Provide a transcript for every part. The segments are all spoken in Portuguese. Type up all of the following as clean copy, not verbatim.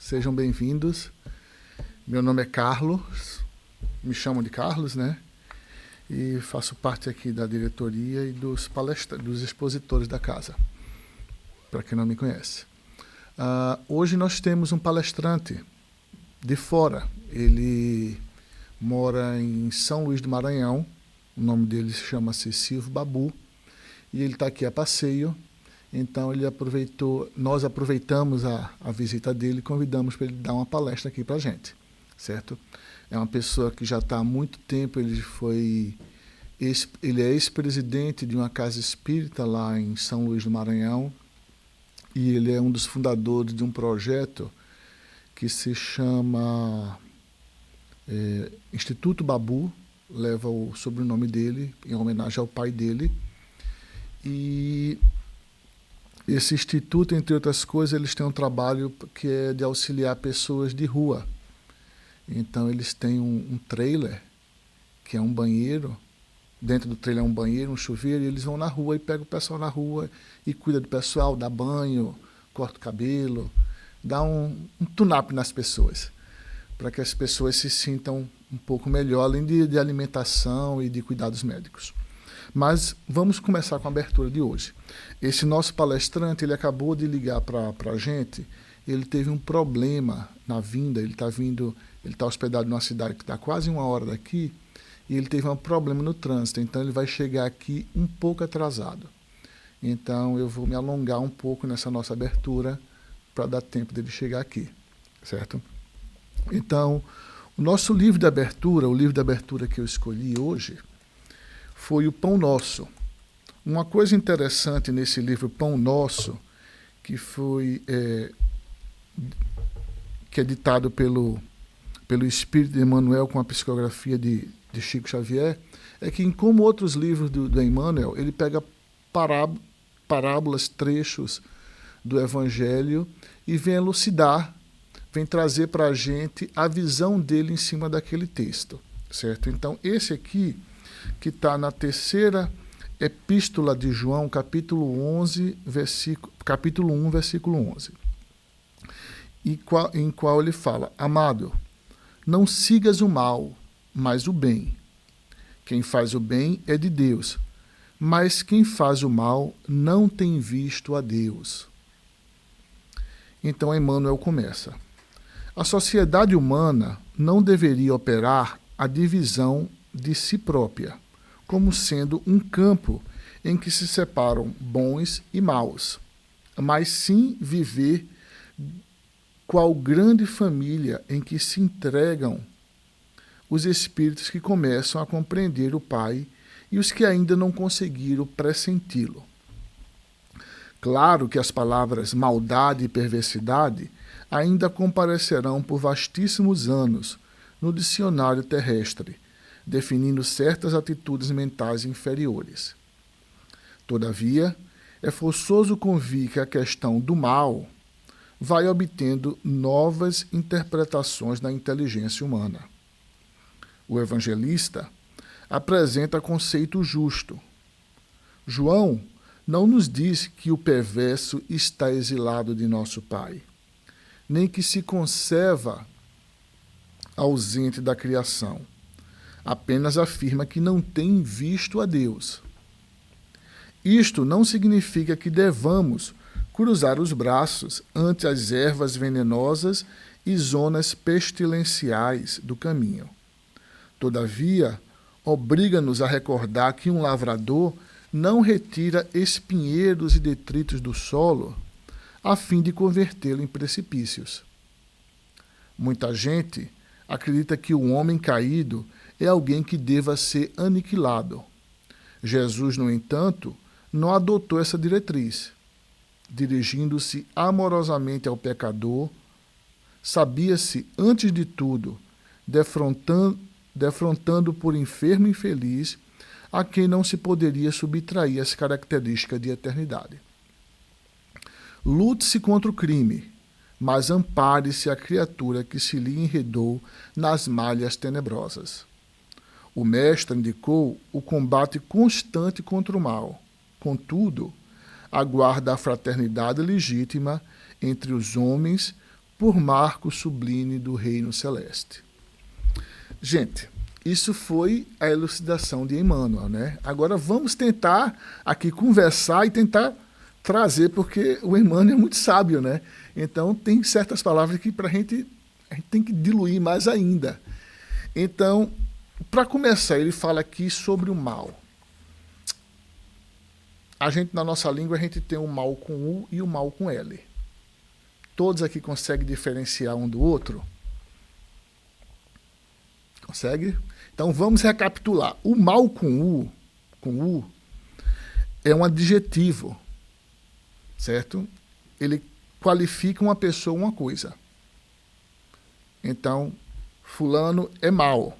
sejam bem-vindos. Meu nome é Carlos, me chamam de Carlos, né? E faço parte aqui da diretoria e dos expositores da casa, para quem não me conhece. Hoje nós temos um palestrante de fora. Ele mora em São Luís do Maranhão, o nome dele chama-se Silvio Babu, e ele está aqui a passeio. Então nós aproveitamos a visita dele e convidamos para ele dar uma palestra aqui para a gente, certo? É uma pessoa que já está há muito tempo, ele é ex-presidente de uma casa espírita lá em São Luís do Maranhão, e ele é um dos fundadores de um projeto que se chama Instituto Babu, leva o sobrenome dele, em homenagem ao pai dele. E esse instituto, entre outras coisas, eles têm um trabalho que é de auxiliar pessoas de rua. Então eles têm um trailer, que é um banheiro. Dentro do trailer é um banheiro, um chuveiro, e eles vão na rua e pegam o pessoal na rua e cuida do pessoal, dá banho, corta o cabelo, dá um tune-up nas pessoas, para que as pessoas se sintam um pouco melhor, além de alimentação e de cuidados médicos. Mas vamos começar com a abertura de hoje. Esse nosso palestrante, ele acabou de ligar para a gente, ele teve um problema na vinda, ele está hospedado numa cidade que está quase 1 hora daqui, e ele teve um problema no trânsito, então ele vai chegar aqui um pouco atrasado. Então eu vou me alongar um pouco nessa nossa abertura para dar tempo dele chegar aqui, certo? Então, o nosso livro de abertura, o livro de abertura que eu escolhi hoje, foi o Pão Nosso. Uma coisa interessante nesse livro Pão Nosso, que é ditado pelo Espírito de Emmanuel com a psicografia de Chico Xavier, é que, como outros livros do Emmanuel, ele pega parábolas, trechos do Evangelho e vem elucidar, vem trazer para a gente a visão dele em cima daquele texto, certo? Então, esse aqui, que está na terceira epístola de João, capítulo 1, versículo 11, em qual ele fala: Amado, não sigas o mal, mas o bem. Quem faz o bem é de Deus, mas quem faz o mal não tem visto a Deus. Então Emmanuel começa: a sociedade humana não deveria operar a divisão de si própria, como sendo um campo em que se separam bons e maus, mas sim viver qual grande família em que se entregam os espíritos que começam a compreender o Pai e os que ainda não conseguiram pressenti-lo. Claro que as palavras maldade e perversidade ainda comparecerão por vastíssimos anos no dicionário terrestre, definindo certas atitudes mentais inferiores. Todavia, é forçoso convir que a questão do mal vai obtendo novas interpretações na inteligência humana. O evangelista apresenta conceito justo. João não nos diz que o perverso está exilado de nosso Pai, nem que se conserva ausente da criação. Apenas afirma que não tem visto a Deus. Isto não significa que devamos cruzar os braços ante as ervas venenosas e zonas pestilenciais do caminho. Todavia, obriga-nos a recordar que um lavrador não retira espinheiros e detritos do solo a fim de convertê-lo em precipícios. Muita gente acredita que o homem caído é alguém que deva ser aniquilado. Jesus, no entanto, não adotou essa diretriz. Dirigindo-se amorosamente ao pecador, sabia-se, antes de tudo, defrontando por enfermo e infeliz a quem não se poderia subtrair as características de eternidade. Lute-se contra o crime, mas ampare-se a criatura que se lhe enredou nas malhas tenebrosas. O mestre indicou o combate constante contra o mal. Contudo, aguarda a fraternidade legítima entre os homens por marco sublime do reino celeste. Gente, isso foi a elucidação de Emmanuel, né? Agora vamos tentar aqui conversar e tentar trazer, porque o Emmanuel é muito sábio, né? Então tem certas palavras que a gente tem que diluir mais ainda. Então, para começar, ele fala aqui sobre o mal. A gente, na nossa língua, a gente tem o mal com U e o mal com L. Todos aqui conseguem diferenciar um do outro? Consegue? Então vamos recapitular. O mal com U é um adjetivo, certo? Ele qualifica uma pessoa, uma coisa. Então, fulano é mau.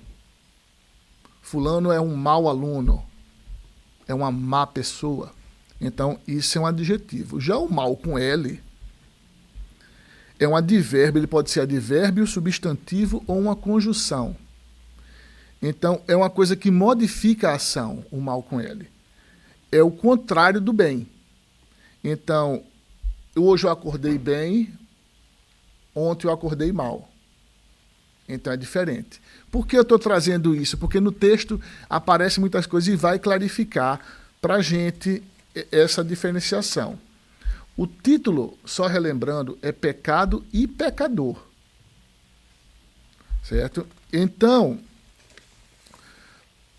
Fulano é um mau aluno. É uma má pessoa. Então, isso é um adjetivo. Já o mal com L é um advérbio, ele pode ser advérbio, substantivo ou uma conjunção. Então, é uma coisa que modifica a ação, o mal com L. É o contrário do bem. Então, hoje eu acordei bem, ontem eu acordei mal. Então, é diferente. Por que eu estou trazendo isso? Porque no texto aparecem muitas coisas e vai clarificar para a gente essa diferenciação. O título, só relembrando, é Pecado e Pecador. Certo? Então,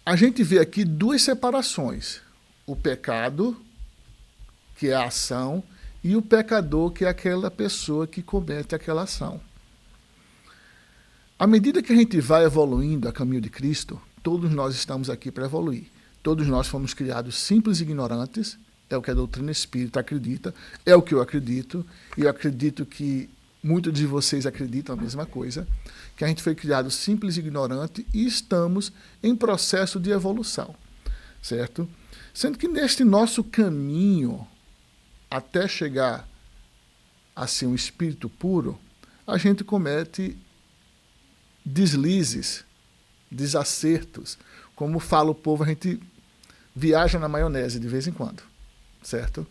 a gente vê aqui duas separações. O pecado, que é a ação, e o pecador, que é aquela pessoa que comete aquela ação. À medida que a gente vai evoluindo a caminho de Cristo, todos nós estamos aqui para evoluir. Todos nós fomos criados simples e ignorantes, é o que a doutrina espírita acredita, é o que eu acredito, e eu acredito que muitos de vocês acreditam a mesma coisa, que a gente foi criado simples e ignorante e estamos em processo de evolução, certo? Sendo que neste nosso caminho, até chegar a ser um espírito puro, a gente comete deslizes, desacertos. Como fala o povo, a gente viaja na maionese de vez em quando, certo?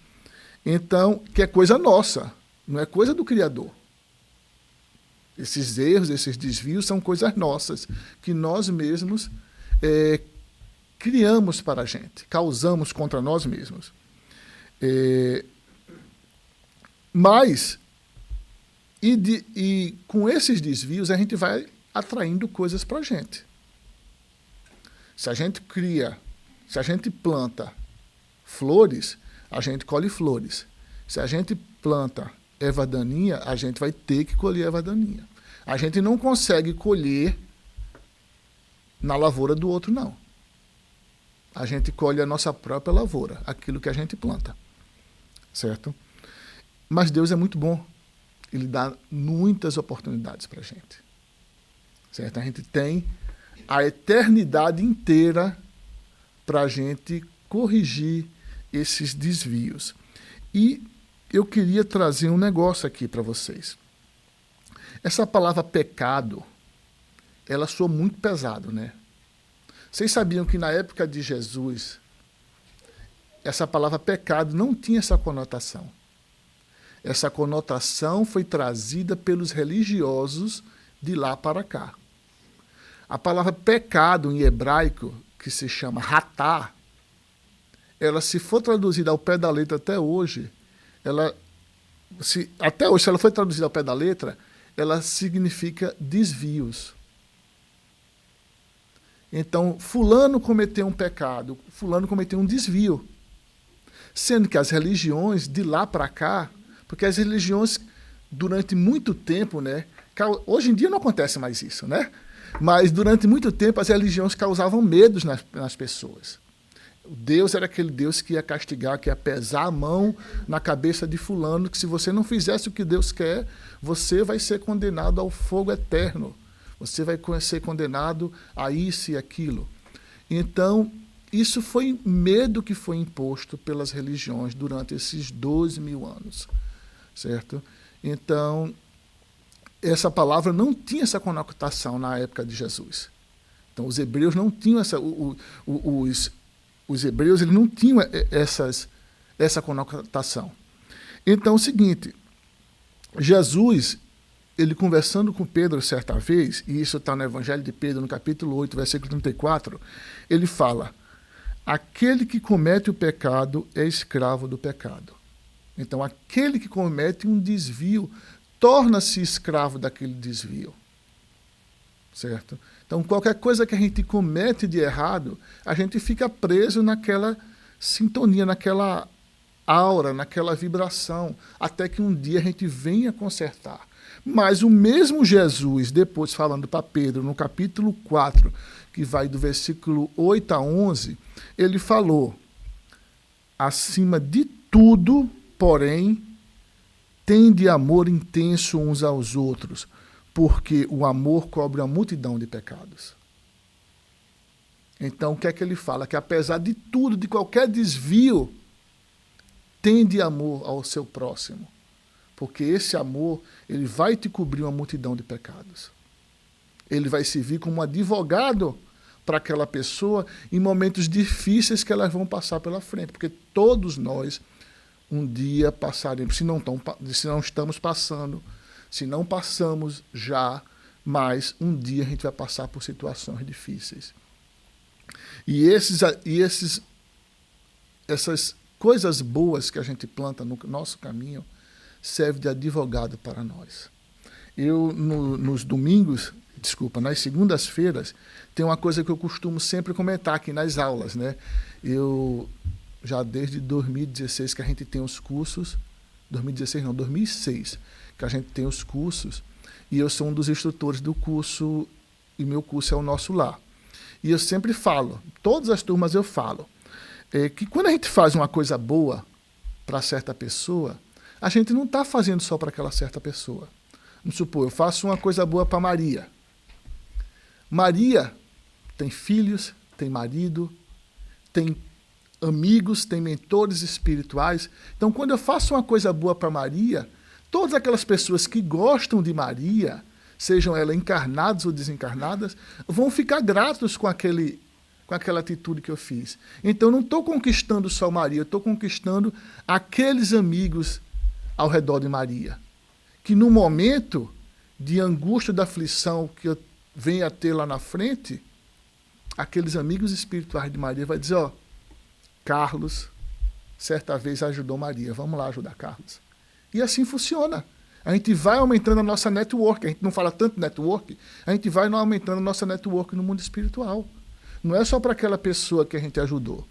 Então, que é coisa nossa, não é coisa do Criador. Esses erros, esses desvios são coisas nossas, que nós mesmos criamos para a gente, causamos contra nós mesmos. Mas, com esses desvios, a gente vai atraindo coisas para a gente. Se a gente se a gente planta flores, a gente colhe flores. Se a gente planta erva daninha, a gente vai ter que colher erva daninha. A gente não consegue colher na lavoura do outro, não. A gente colhe a nossa própria lavoura, aquilo que a gente planta. Certo? Mas Deus é muito bom. Ele dá muitas oportunidades para a gente. Certo? A gente tem a eternidade inteira para a gente corrigir esses desvios. E eu queria trazer um negócio aqui para vocês. Essa palavra pecado, ela soa muito pesado, né? Vocês sabiam que na época de Jesus, essa palavra pecado não tinha essa conotação. Essa conotação foi trazida pelos religiosos de lá para cá. A palavra pecado em hebraico, que se chama ratá, ela, se for traduzida ao pé da letra até hoje, se ela foi traduzida ao pé da letra, ela significa desvios. Então, fulano cometeu um pecado, fulano cometeu um desvio. Sendo que as religiões de lá para cá, porque as religiões durante muito tempo, né, hoje em dia não acontece mais isso, né? Mas durante muito tempo as religiões causavam medos nas pessoas. Deus era aquele Deus que ia castigar, que ia pesar a mão na cabeça de fulano, que se você não fizesse o que Deus quer, você vai ser condenado ao fogo eterno. Você vai ser condenado a isso e aquilo. Então, isso foi medo que foi imposto pelas religiões durante esses 12.000 anos. Certo? Então, essa palavra não tinha essa conotação na época de Jesus. Então, os hebreus não tinham os hebreus eles não tinham essa conotação. Então, é o seguinte, Jesus, ele conversando com Pedro certa vez, e isso está no Evangelho de Pedro, no capítulo 8, versículo 34, ele fala: aquele que comete o pecado é escravo do pecado. Então, aquele que comete um desvio torna-se escravo daquele desvio. Certo? Então, qualquer coisa que a gente comete de errado, a gente fica preso naquela sintonia, naquela aura, naquela vibração, até que um dia a gente venha consertar. Mas o mesmo Jesus, depois falando para Pedro, no capítulo 4, que vai do versículo 8 a 11, ele falou: acima de tudo, porém, tende amor intenso uns aos outros, porque o amor cobre a multidão de pecados. Então, o que é que ele fala? Que apesar de tudo, de qualquer desvio, tende amor ao seu próximo. Porque esse amor, ele vai te cobrir uma multidão de pecados. Ele vai servir como um advogado para aquela pessoa em momentos difíceis que elas vão passar pela frente. Porque todos nós, um dia passaremos, se não estamos passando, se não passamos já, mas um dia a gente vai passar por situações difíceis. E essas coisas boas que a gente planta no nosso caminho serve de advogado para nós. Eu, nos domingos, nas segundas-feiras, tem uma coisa que eu costumo sempre comentar aqui nas aulas, né? Eu, já desde 2016 que a gente tem os cursos, 2006, que a gente tem os cursos, e eu sou um dos instrutores do curso, e meu curso é o Nosso Lar. E eu sempre falo, todas as turmas eu falo, que quando a gente faz uma coisa boa para certa pessoa, a gente não está fazendo só para aquela certa pessoa. Vamos supor, eu faço uma coisa boa para Maria. Maria tem filhos, tem marido, tem amigos, tem mentores espirituais. Então, quando eu faço uma coisa boa para Maria, todas aquelas pessoas que gostam de Maria, sejam elas encarnadas ou desencarnadas, vão ficar gratos com aquela atitude que eu fiz. Então, eu não estou conquistando só Maria, eu estou conquistando aqueles amigos ao redor de Maria, que no momento de angústia, da aflição que eu venho a ter lá na frente, aqueles amigos espirituais de Maria vai dizer: ó, Carlos, certa vez ajudou Maria, vamos lá ajudar Carlos. E assim funciona. A gente vai aumentando a nossa network, a gente não fala tanto network, a gente vai aumentando a nossa network no mundo espiritual. Não é só para aquela pessoa que a gente ajudou.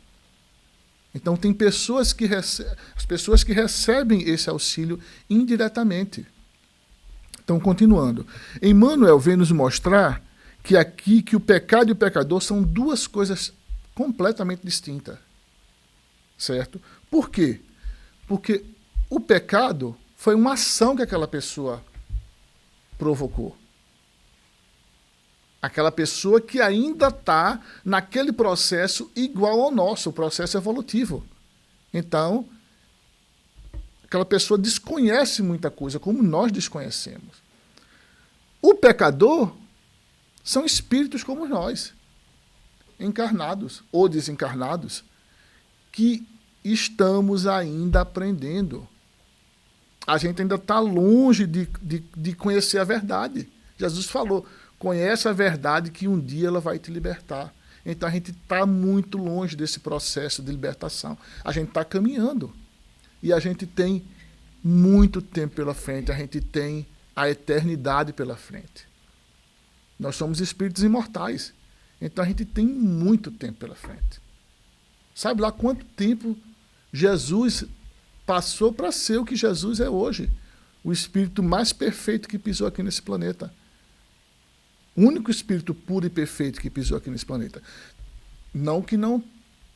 Então tem pessoas que as pessoas que recebem esse auxílio indiretamente. Então, continuando. Emmanuel vem nos mostrar que o pecado e o pecador são duas coisas completamente distintas. Certo? Por quê? Porque o pecado foi uma ação que aquela pessoa provocou. Aquela pessoa que ainda está naquele processo igual ao nosso, o processo evolutivo. Então, aquela pessoa desconhece muita coisa, como nós desconhecemos. O pecador são espíritos como nós, encarnados ou desencarnados, que estamos ainda aprendendo. A gente ainda está longe de conhecer a verdade. Jesus falou: conhece a verdade que um dia ela vai te libertar. Então a gente está muito longe desse processo de libertação. A gente está caminhando. E a gente tem muito tempo pela frente. A gente tem a eternidade pela frente. Nós somos espíritos imortais. Então a gente tem muito tempo pela frente. Sabe lá quanto tempo Jesus passou para ser o que Jesus é hoje? O espírito mais perfeito que pisou aqui nesse planeta. O único espírito puro e perfeito que pisou aqui nesse planeta. Não que não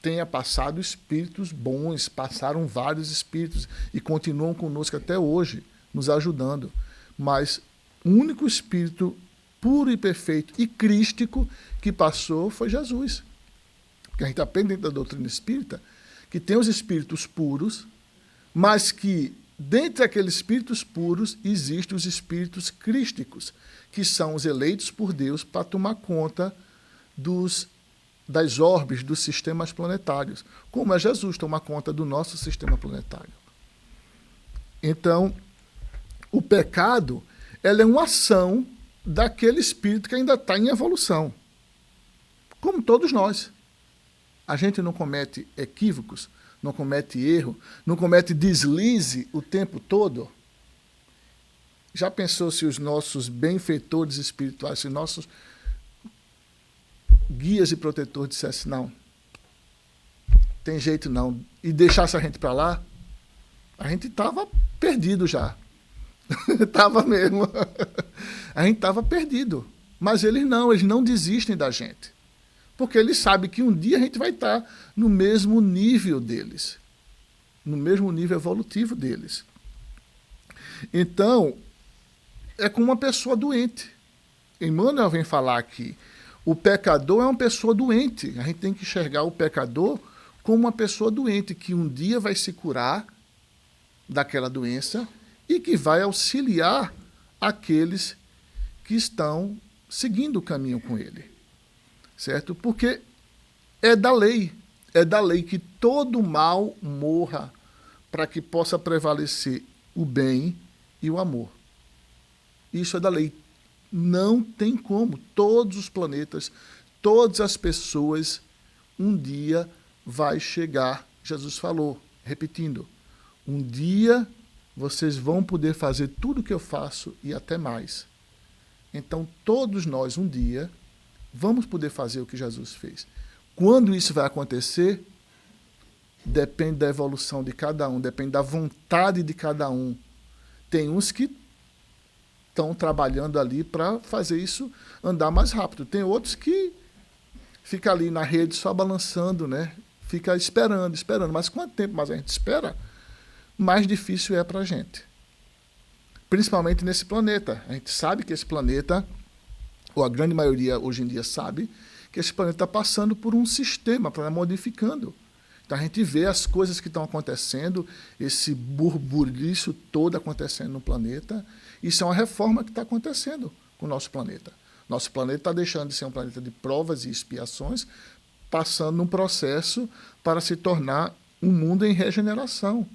tenha passado espíritos bons, passaram vários espíritos e continuam conosco até hoje, nos ajudando. Mas o único espírito puro e perfeito e crístico que passou foi Jesus. Porque a gente aprende dentro da doutrina espírita que tem os espíritos puros, mas que dentre aqueles espíritos puros existem os espíritos crísticos, que são os eleitos por Deus para tomar conta das orbes, dos sistemas planetários, como é Jesus tomar conta do nosso sistema planetário. Então, o pecado ela é uma ação daquele espírito que ainda está em evolução. Como todos nós. A gente não comete equívocos, não comete erro, não comete deslize o tempo todo. Já pensou se os nossos benfeitores espirituais, se nossos guias e protetores dissessem, não, tem jeito não, e deixasse a gente para lá? A gente estava perdido já. Estava mesmo. A gente estava perdido. Mas eles não desistem da gente. Porque eles sabem que um dia a gente vai estar no mesmo nível deles. No mesmo nível evolutivo deles. Então, é como uma pessoa doente. Emmanuel vem falar aqui, o pecador é uma pessoa doente. A gente tem que enxergar o pecador como uma pessoa doente, que um dia vai se curar daquela doença e que vai auxiliar aqueles que estão seguindo o caminho com ele. Certo? Porque é da lei que todo mal morra para que possa prevalecer o bem e o amor. Isso é da lei. Não tem como. Todos os planetas, todas as pessoas, um dia vai chegar, Jesus falou, repetindo, um dia vocês vão poder fazer tudo o que eu faço e até mais. Então, todos nós, um dia, vamos poder fazer o que Jesus fez. Quando isso vai acontecer, depende da evolução de cada um, depende da vontade de cada um. Tem uns que estão trabalhando ali para fazer isso andar mais rápido. Tem outros que ficam ali na rede só balançando, né? Fica esperando. Mas quanto tempo mais a gente espera, mais difícil é para a gente. Principalmente nesse planeta. A gente sabe que esse planeta, ou a grande maioria hoje em dia sabe, que esse planeta está passando por um sistema, está modificando. Então a gente vê as coisas que estão acontecendo, esse burbuliço todo acontecendo no planeta. Isso é uma reforma que está acontecendo com o nosso planeta. Nosso planeta está deixando de ser um planeta de provas e expiações, passando num processo para se tornar um mundo em regeneração.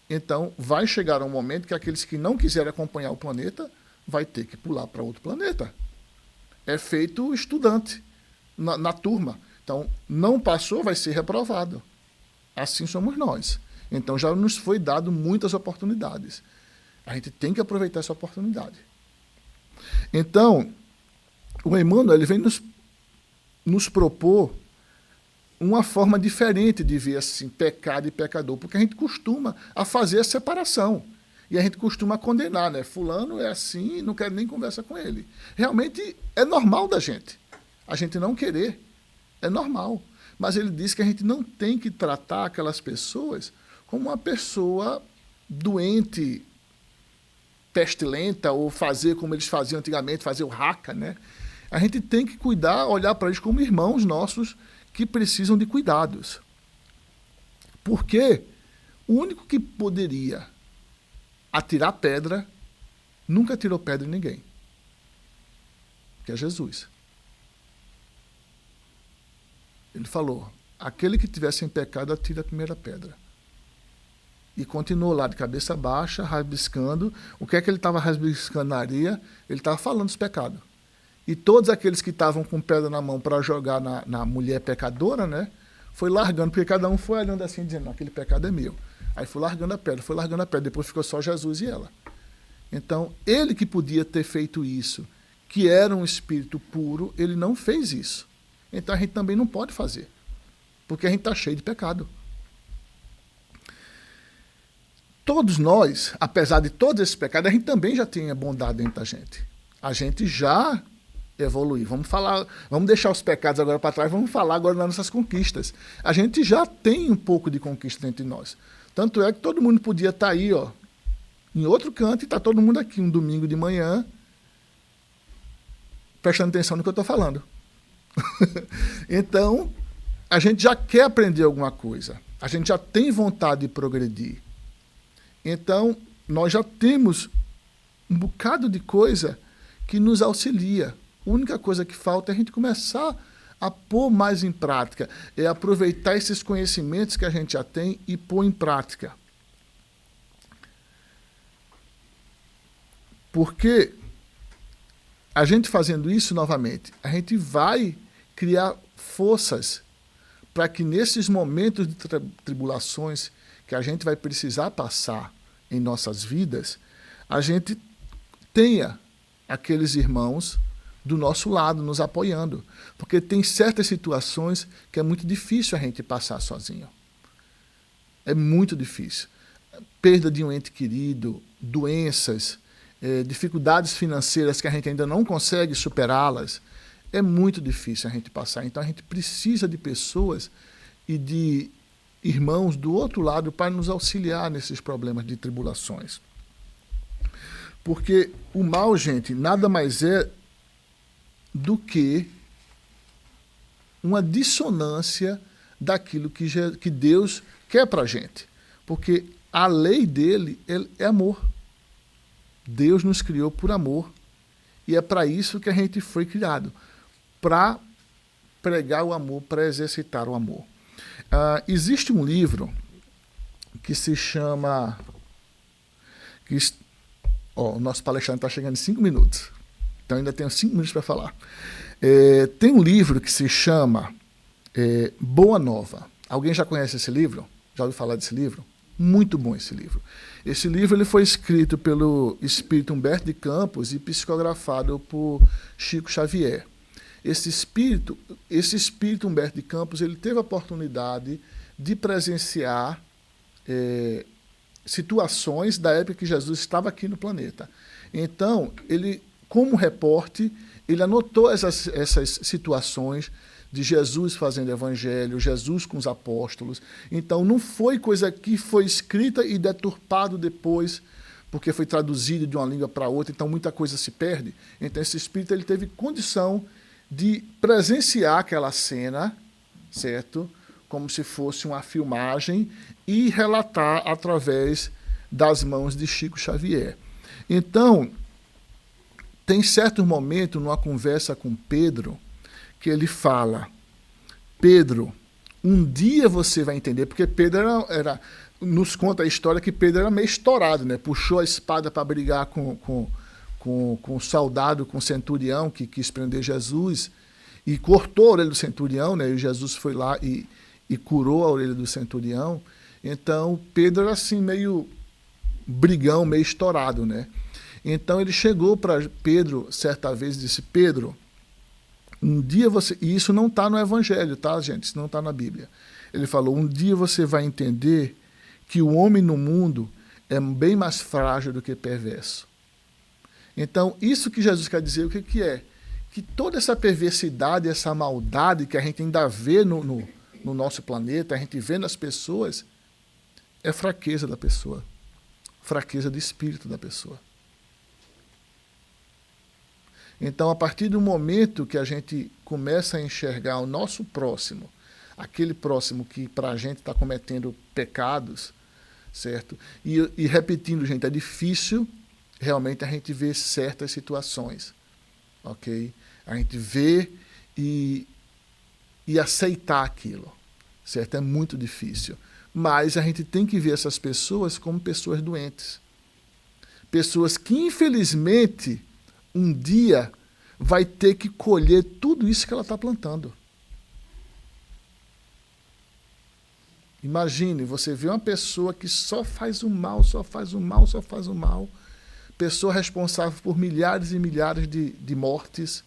Então, vai chegar um momento que aqueles que não quiserem acompanhar o planeta vai ter que pular para outro planeta. É feito estudante na turma. Então, não passou, vai ser reprovado. Assim somos nós. Então, já nos foi dado muitas oportunidades. A gente tem que aproveitar essa oportunidade. Então, o Emmanuel ele vem nos propor uma forma diferente de ver assim, pecado e pecador, porque a gente costuma a fazer a separação. E a gente costuma condenar, né? Fulano é assim, não quero nem conversa com ele. Realmente é normal da gente. A gente não querer. É normal. Mas ele diz que a gente não tem que tratar aquelas pessoas como uma pessoa doente, pestilenta, ou fazer como eles faziam antigamente, fazer o raca, né? A gente tem que cuidar, olhar para eles como irmãos nossos que precisam de cuidados. Porque o único que poderia atirar pedra nunca tirou pedra em ninguém, que é Jesus. Ele falou, aquele que tiver sem pecado atira a primeira pedra. E continuou lá de cabeça baixa, rabiscando. O que é que ele estava rabiscando na areia? Ele estava falando dos pecados. E todos aqueles que estavam com pedra na mão para jogar na mulher pecadora, né, foi largando, porque cada um foi olhando assim, dizendo, aquele pecado é meu. Aí foi largando a pedra, depois ficou só Jesus e ela. Então, ele que podia ter feito isso, que era um espírito puro, ele não fez isso. Então a gente também não pode fazer, porque a gente está cheio de pecado. Todos nós, apesar de todos esses pecados, a gente também já tem a bondade dentro da gente. A gente já evoluiu. Vamos deixar os pecados agora para trás, vamos falar agora das nossas conquistas. A gente já tem um pouco de conquista entre nós. Tanto é que todo mundo podia estar aí, ó, em outro canto, e está todo mundo aqui um domingo de manhã, prestando atenção no que eu estou falando. Então, a gente já quer aprender alguma coisa. A gente já tem vontade de progredir. Então, nós já temos um bocado de coisa que nos auxilia. A única coisa que falta é a gente começar a pôr mais em prática, é aproveitar esses conhecimentos que a gente já tem e pôr em prática. Porque a gente fazendo isso novamente, a gente vai criar forças para que nesses momentos de tribulações que a gente vai precisar passar em nossas vidas, a gente tenha aqueles irmãos do nosso lado, nos apoiando. Porque tem certas situações que é muito difícil a gente passar sozinho. É muito difícil. Perda de um ente querido, doenças, dificuldades financeiras que a gente ainda não consegue superá-las. É muito difícil a gente passar. Então a gente precisa de pessoas e de irmãos do outro lado para nos auxiliar nesses problemas de tribulações. Porque o mal, gente, nada mais é do que uma dissonância daquilo que Deus quer para a gente. Porque a lei dele é amor. Deus nos criou por amor. E é para isso que a gente foi criado. Para pregar o amor, para exercitar o amor. Existe um livro que se chama... o nosso palestrante está chegando em 5 minutos. Então ainda tenho 5 minutos para falar. Tem um livro que se chama Boa Nova. Alguém já conhece esse livro? Já ouviu falar desse livro? Muito bom esse livro. Esse livro ele foi escrito pelo espírito Humberto de Campos e psicografado por Chico Xavier. Esse espírito Humberto de Campos, ele teve a oportunidade de presenciar situações da época que Jesus estava aqui no planeta. Então, ele, como repórter, ele anotou essas situações de Jesus fazendo evangelho, Jesus com os apóstolos. Então, não foi coisa que foi escrita e deturpado depois, porque foi traduzido de uma língua para outra, então muita coisa se perde. Então, esse espírito ele teve condição de presenciar aquela cena, certo? Como se fosse uma filmagem e relatar através das mãos de Chico Xavier. Então, tem certo momento, numa conversa com Pedro, que ele fala: Pedro, um dia você vai entender, porque Pedro nos conta a história que Pedro era meio estourado, né? Puxou a espada para brigar com o soldado, com o centurião que quis prender Jesus, e cortou a orelha do centurião, né? E Jesus foi lá e curou a orelha do centurião. Então, Pedro era assim, meio brigão, meio estourado, né? Então, ele chegou para Pedro, certa vez, e disse: Pedro, um dia você... E isso não está no Evangelho, tá, gente? Isso não está na Bíblia. Ele falou: um dia você vai entender que o homem no mundo é bem mais frágil do que perverso. Então, isso que Jesus quer dizer, o que é? Que toda essa perversidade, essa maldade que a gente ainda vê no nosso planeta, a gente vê nas pessoas, é fraqueza da pessoa. Fraqueza de espírito da pessoa. Então, a partir do momento que a gente começa a enxergar o nosso próximo, aquele próximo que para a gente está cometendo pecados, certo? E repetindo, gente, é difícil realmente a gente ver certas situações, ok? A gente vê e aceitar aquilo, certo? É muito difícil. Mas a gente tem que ver essas pessoas como pessoas doentes. Pessoas que, infelizmente, um dia vai ter que colher tudo isso que ela está plantando. Imagine, você vê uma pessoa que só faz o mal, só faz o mal, só faz o mal, pessoa responsável por milhares e milhares de mortes,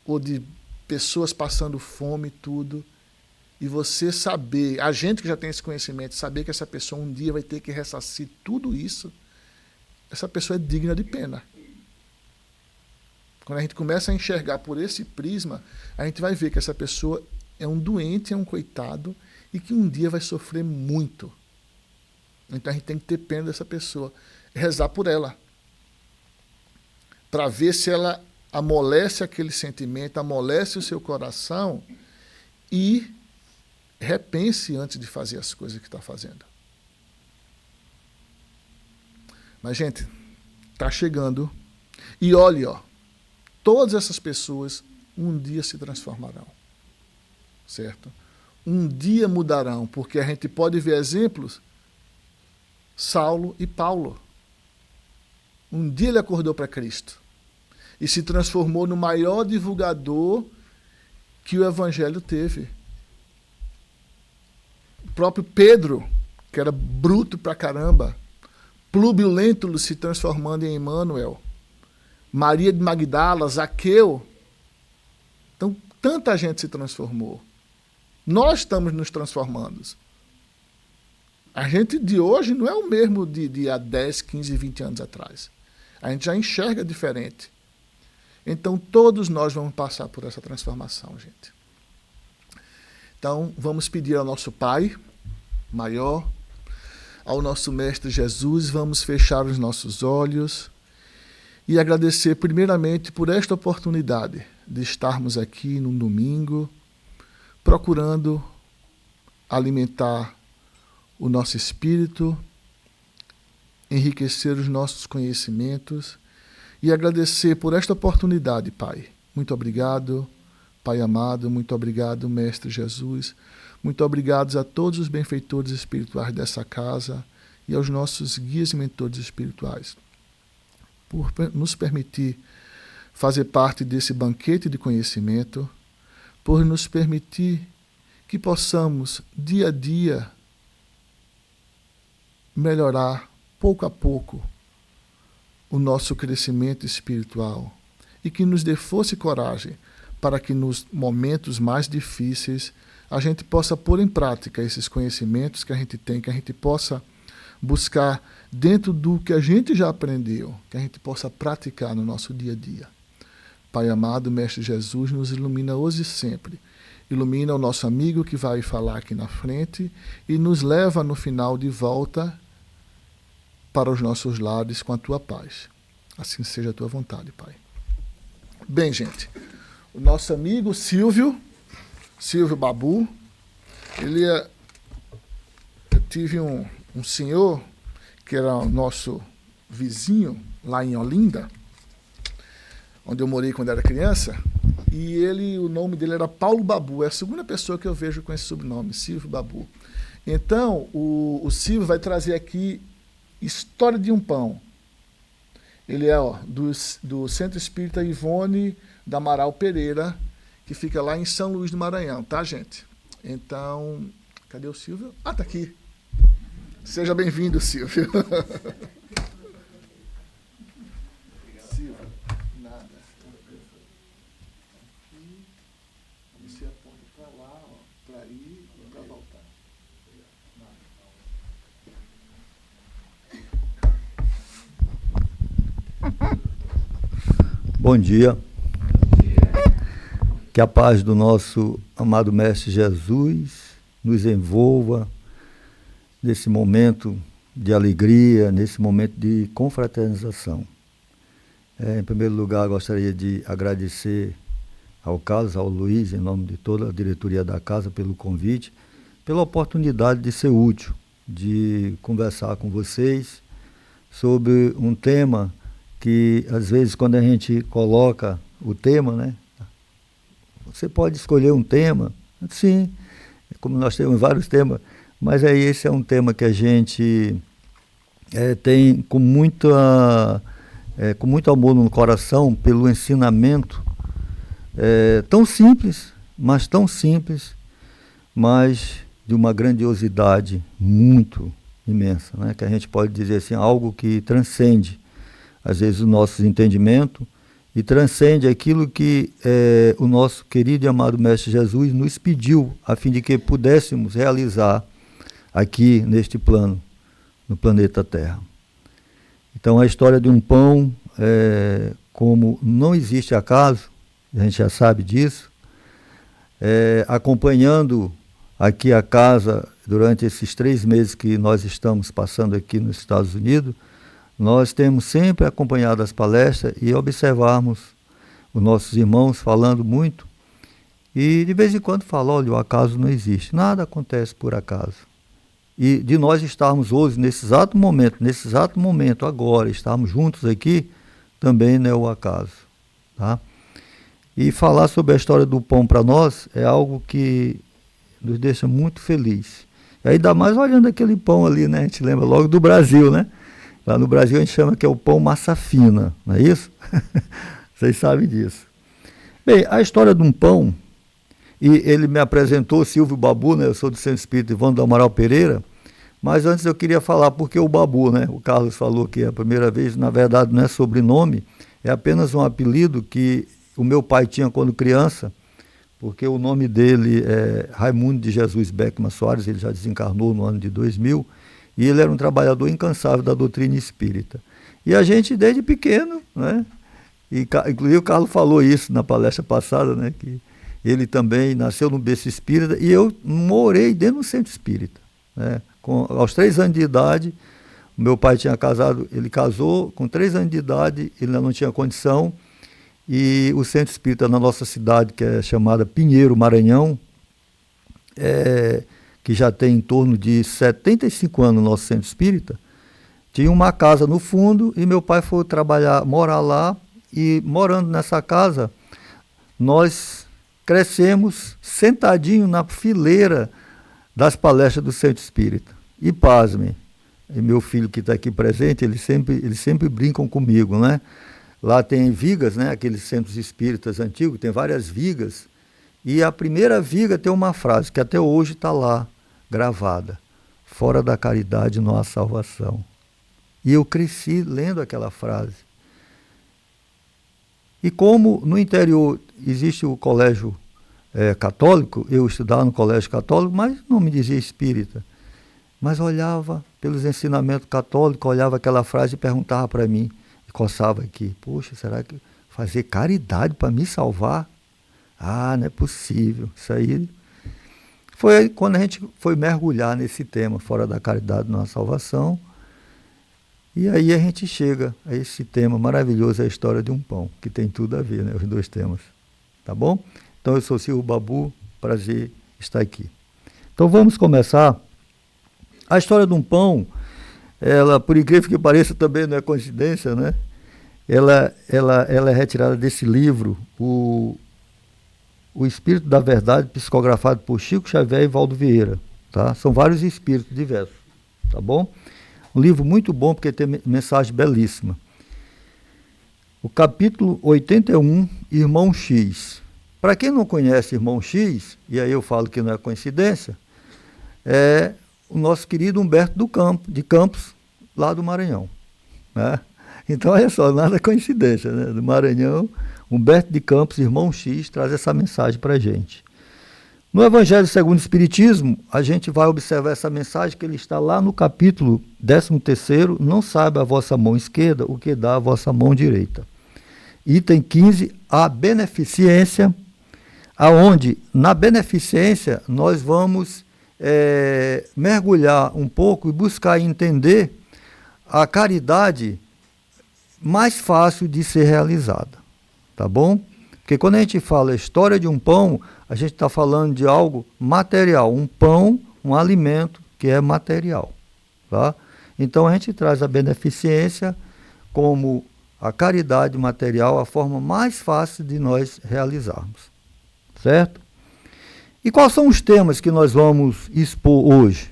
ou de pessoas passando fome e tudo, e você saber, a gente que já tem esse conhecimento, saber que essa pessoa um dia vai ter que ressarcir tudo isso, essa pessoa é digna de pena. Quando a gente começa a enxergar por esse prisma, a gente vai ver que essa pessoa é um doente, é um coitado, e que um dia vai sofrer muito. Então a gente tem que ter pena dessa pessoa, rezar por ela, para ver se ela amolece aquele sentimento, amolece o seu coração e repense antes de fazer as coisas que está fazendo. Mas, gente, está chegando. E olhe, todas essas pessoas um dia se transformarão. Certo? Um dia mudarão, porque a gente pode ver exemplos, Saulo e Paulo. Um dia ele acordou para Cristo e se transformou no maior divulgador que o Evangelho teve. O próprio Pedro, que era bruto pra caramba, Plúbio Lentulus se transformando em Emmanuel, Maria de Magdala, Zaqueu. Então, tanta gente se transformou. Nós estamos nos transformando. A gente de hoje não é o mesmo de há 10, 15, 20 anos atrás. A gente já enxerga diferente. Então, todos nós vamos passar por essa transformação, gente. Então, vamos pedir ao nosso Pai maior, ao nosso Mestre Jesus, vamos fechar os nossos olhos e agradecer primeiramente por esta oportunidade de estarmos aqui num domingo, procurando alimentar o nosso espírito, enriquecer os nossos conhecimentos e agradecer por esta oportunidade, Pai. Muito obrigado, Pai amado, muito obrigado, Mestre Jesus. Muito obrigado a todos os benfeitores espirituais dessa casa e aos nossos guias e mentores espirituais, por nos permitir fazer parte desse banquete de conhecimento, por nos permitir que possamos, dia a dia, melhorar, pouco a pouco, o nosso crescimento espiritual e que nos dê força e coragem para que nos momentos mais difíceis a gente possa pôr em prática esses conhecimentos que a gente tem, que a gente possa buscar dentro do que a gente já aprendeu, que a gente possa praticar no nosso dia a dia. Pai amado, Mestre Jesus, nos ilumina hoje e sempre. Ilumina o nosso amigo que vai falar aqui na frente e nos leva no final de volta para os nossos lares com a tua paz. Assim seja a tua vontade, Pai. Bem, gente, o nosso amigo Silvio Babu, eu tive um senhor que era o nosso vizinho lá em Olinda, onde eu morei quando era criança, e o nome dele era Paulo Babu, é a segunda pessoa que eu vejo com esse sobrenome, Silvio Babu. Então, o Silvio vai trazer aqui História de um Pão. Ele é do Centro Espírita Ivone da Amaral Pereira, que fica lá em São Luís do Maranhão, tá, gente? Então, cadê o Silvio? Ah, tá aqui. Seja bem-vindo, Silvio. Silvio, nada. Você aponta para lá, para ir e para voltar. Bom dia. Que a paz do nosso amado Mestre Jesus nos envolva nesse momento de alegria, nesse momento de confraternização. Em primeiro lugar, gostaria de agradecer ao Carlos, ao Luiz, em nome de toda a diretoria da casa, pelo convite, pela oportunidade de ser útil, de conversar com vocês sobre um tema que, às vezes, quando a gente coloca o tema, né? Você pode escolher um tema, sim, como nós temos vários temas, mas aí esse é um tema que a gente tem com muito amor no coração pelo ensinamento tão simples, mas de uma grandiosidade muito imensa, né? Que a gente pode dizer assim, algo que transcende, às vezes, o nosso entendimento, e transcende aquilo que o nosso querido e amado Mestre Jesus nos pediu, a fim de que pudéssemos realizar aqui neste plano, no planeta Terra. Então, a história de um pão, como não existe acaso, a gente já sabe disso, acompanhando aqui a casa durante esses 3 meses que nós estamos passando aqui nos Estados Unidos, nós temos sempre acompanhado as palestras e observarmos os nossos irmãos falando muito e de vez em quando falam, olha, o acaso não existe, nada acontece por acaso. E de nós estarmos hoje, nesse exato momento agora, estarmos juntos aqui, também não é o acaso. Tá? E falar sobre a história do pão para nós é algo que nos deixa muito feliz. E ainda mais olhando aquele pão ali, né? A gente lembra logo do Brasil, né? Lá no Brasil a gente chama que é o pão massa fina, não é isso? Vocês sabem disso. Bem, a história de um pão, e ele me apresentou, Silvio Babu, né? Eu sou do Centro Espírita Ivandro do Amaral Pereira, mas antes eu queria falar porque o Babu, né? O Carlos falou que é a primeira vez, na verdade não é sobrenome, é apenas um apelido que o meu pai tinha quando criança, porque o nome dele é Raimundo de Jesus Beckman Soares, ele já desencarnou no ano de 2000, e ele era um trabalhador incansável da doutrina espírita. E a gente, desde pequeno, né? E, inclusive o Carlos falou isso na palestra passada, né? Que ele também nasceu no berço espírita, e eu morei dentro do centro espírita, né? Aos 3 anos de idade, meu pai tinha casado, ele casou, com 3 anos de idade, ele ainda não tinha condição, e o centro espírita na nossa cidade, que é chamada Pinheiro, Maranhão, que já tem em torno de 75 anos no nosso centro espírita, tinha uma casa no fundo, e meu pai foi morar lá, e morando nessa casa, nós crescemos sentadinho na fileira das palestras do Centro Espírita. E pasmem, e meu filho que está aqui presente, eles sempre brincam comigo, né? Lá tem vigas, né? Aqueles centros espíritas antigos, tem várias vigas, e a primeira viga tem uma frase que até hoje está lá, gravada: fora da caridade não há salvação. E eu cresci lendo aquela frase. E como no interior existe o colégio católico, eu estudava no colégio católico, mas não me dizia espírita. Mas olhava pelos ensinamentos católicos, olhava aquela frase e perguntava para mim, e coçava aqui: poxa, será que fazer caridade para me salvar? Ah, não é possível. Isso aí foi quando a gente foi mergulhar nesse tema, fora da caridade não há salvação. E aí a gente chega a esse tema maravilhoso, a história de um pão, que tem tudo a ver, né, os 2 temas. Tá bom? Então eu sou Silvio Babu, prazer estar aqui. Então vamos começar. A história de um pão, ela, por incrível que pareça, também não é coincidência, né? Ela é retirada desse livro, o Espírito da Verdade, psicografado por Chico Xavier e Valdo Vieira. Tá? São vários espíritos diversos. Tá bom? Um livro muito bom, porque tem mensagem belíssima. O capítulo 81, Irmão X. Para quem não conhece Irmão X, e aí eu falo que não é coincidência, é o nosso querido Humberto de Campos, lá do Maranhão. Né? Então, olha só, nada coincidência, né? Do Maranhão, Humberto de Campos, Irmão X, traz essa mensagem para a gente. No Evangelho segundo o Espiritismo, a gente vai observar essa mensagem que ele está lá no capítulo 13º, não saiba a vossa mão esquerda o que dá a vossa mão direita. Item 15, a beneficência, aonde na beneficência nós vamos mergulhar um pouco e buscar entender a caridade mais fácil de ser realizada, tá bom? Porque quando a gente fala a história de um pão, a gente está falando de algo material, um pão, um alimento que é material. Tá? Então a gente traz a beneficência como a caridade material, a forma mais fácil de nós realizarmos. Certo? E quais são os temas que nós vamos expor hoje?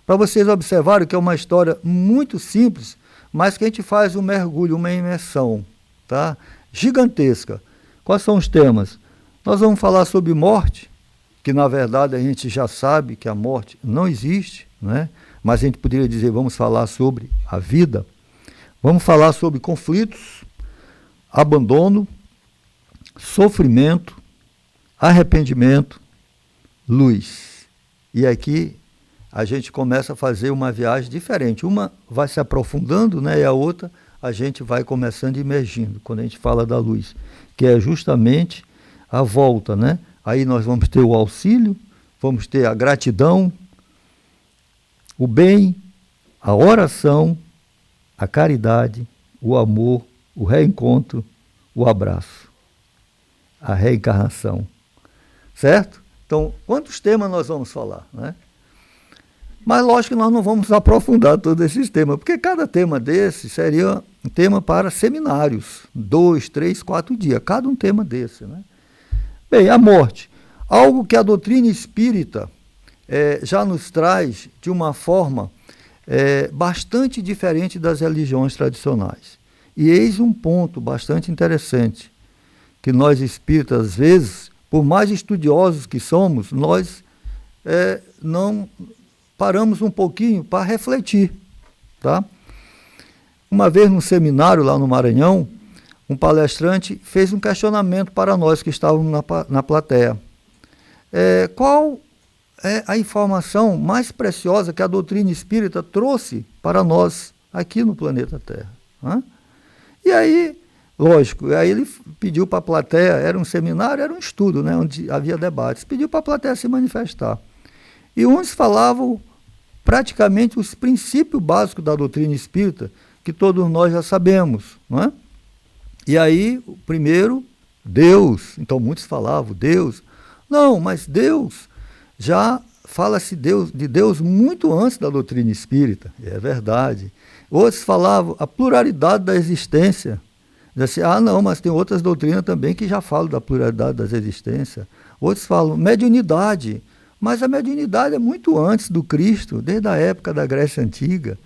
Para vocês observarem que é uma história muito simples, mas que a gente faz um mergulho, uma imersão, tá? Gigantesca. Quais são os temas? Nós vamos falar sobre morte, que na verdade a gente já sabe que a morte não existe, né? Mas a gente poderia dizer, vamos falar sobre a vida. Vamos falar sobre conflitos, abandono, sofrimento, arrependimento, luz. E aqui a gente começa a fazer uma viagem diferente. Uma vai se aprofundando, né? E a outra a gente vai começando e emergindo, quando a gente fala da luz, que é justamente a volta, né? Aí nós vamos ter o auxílio, vamos ter a gratidão, o bem, a oração, a caridade, o amor, o reencontro, o abraço, a reencarnação. Certo? Então, quantos temas nós vamos falar, né? Mas lógico que nós não vamos aprofundar todos esses temas, porque cada tema desse seria um tema para seminários, 2, 3, 4 dias, cada um tema desse, né? Bem, a morte, algo que a doutrina espírita já nos traz de uma forma bastante diferente das religiões tradicionais. E eis um ponto bastante interessante, que nós espíritas, às vezes, por mais estudiosos que somos, nós não paramos um pouquinho para refletir. Tá? Uma vez num seminário lá no Maranhão, um palestrante fez um questionamento para nós que estávamos na plateia. Qual é a informação mais preciosa que a doutrina espírita trouxe para nós aqui no planeta Terra? E aí, lógico, aí ele pediu para a plateia, era um seminário, era um estudo, né, onde havia debates, pediu para a plateia se manifestar. E uns falavam praticamente os princípios básicos da doutrina espírita, que todos nós já sabemos, não é? E aí, o primeiro, Deus. Então, muitos falavam, Deus. Não, mas Deus, já fala-se de Deus muito antes da doutrina espírita, é verdade. Outros falavam a pluralidade da existência. Diz assim, não, mas tem outras doutrinas também que já falam da pluralidade das existências. Outros falam mediunidade, mas a mediunidade é muito antes do Cristo, desde a época da Grécia Antiga.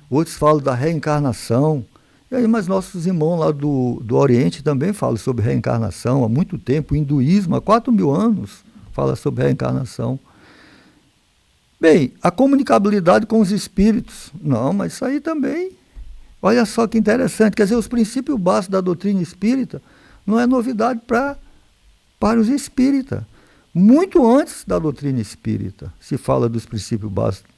Outros falam da reencarnação. E aí, mas nossos irmãos lá do Oriente também falam sobre reencarnação há muito tempo. O hinduísmo, há 4.000 anos, fala sobre reencarnação. Bem, a comunicabilidade com os espíritos. Não, mas isso aí também, olha só que interessante. Quer dizer, os princípios básicos da doutrina espírita não é novidade para os espíritas. Muito antes da doutrina espírita se fala dos princípios básicos.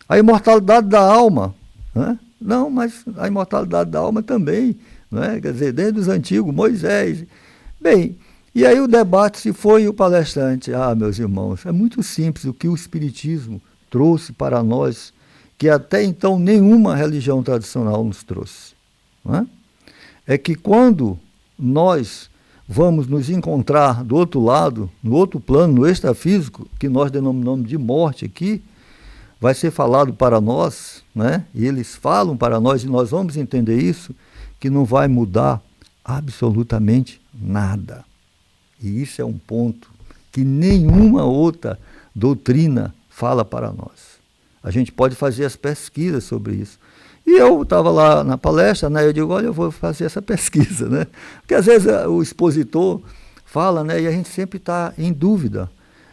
A imortalidade da alma, né? Não, mas a imortalidade da alma também, né? Quer dizer, desde os antigos, Moisés. Bem, e aí o debate se foi o palestrante. Meus irmãos, é muito simples o que o Espiritismo trouxe para nós, que até então nenhuma religião tradicional nos trouxe. Não é que quando nós vamos nos encontrar do outro lado, no outro plano, no extrafísico, que nós denominamos de morte aqui, vai ser falado para nós, né? E eles falam para nós, e nós vamos entender isso, que não vai mudar absolutamente nada. E isso é um ponto que nenhuma outra doutrina fala para nós. A gente pode fazer as pesquisas sobre isso. E eu estava lá na palestra, né? Eu digo, olha, eu vou fazer essa pesquisa, né? Porque às vezes o expositor fala, né? E a gente sempre está em dúvida.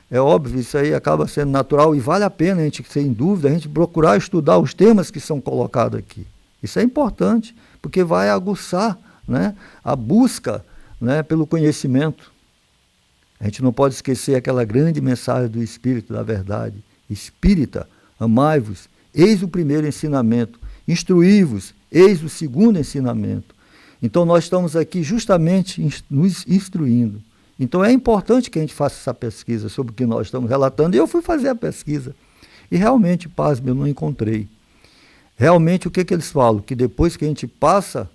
É óbvio, isso aí acaba sendo natural e vale a pena a gente ser em dúvida, a gente procurar estudar os temas que são colocados aqui. Isso é importante, porque vai aguçar, né, a busca, né, pelo conhecimento. A gente não pode esquecer aquela grande mensagem do Espírito da Verdade. Espírita, amai-vos, eis o primeiro ensinamento. Instruí-vos, eis o segundo ensinamento. Então nós estamos aqui justamente nos instruindo. Então é importante que a gente faça essa pesquisa sobre o que nós estamos relatando. E eu fui fazer a pesquisa. E realmente, pasme, eu não encontrei. Realmente o que eles falam? Que depois que a gente passa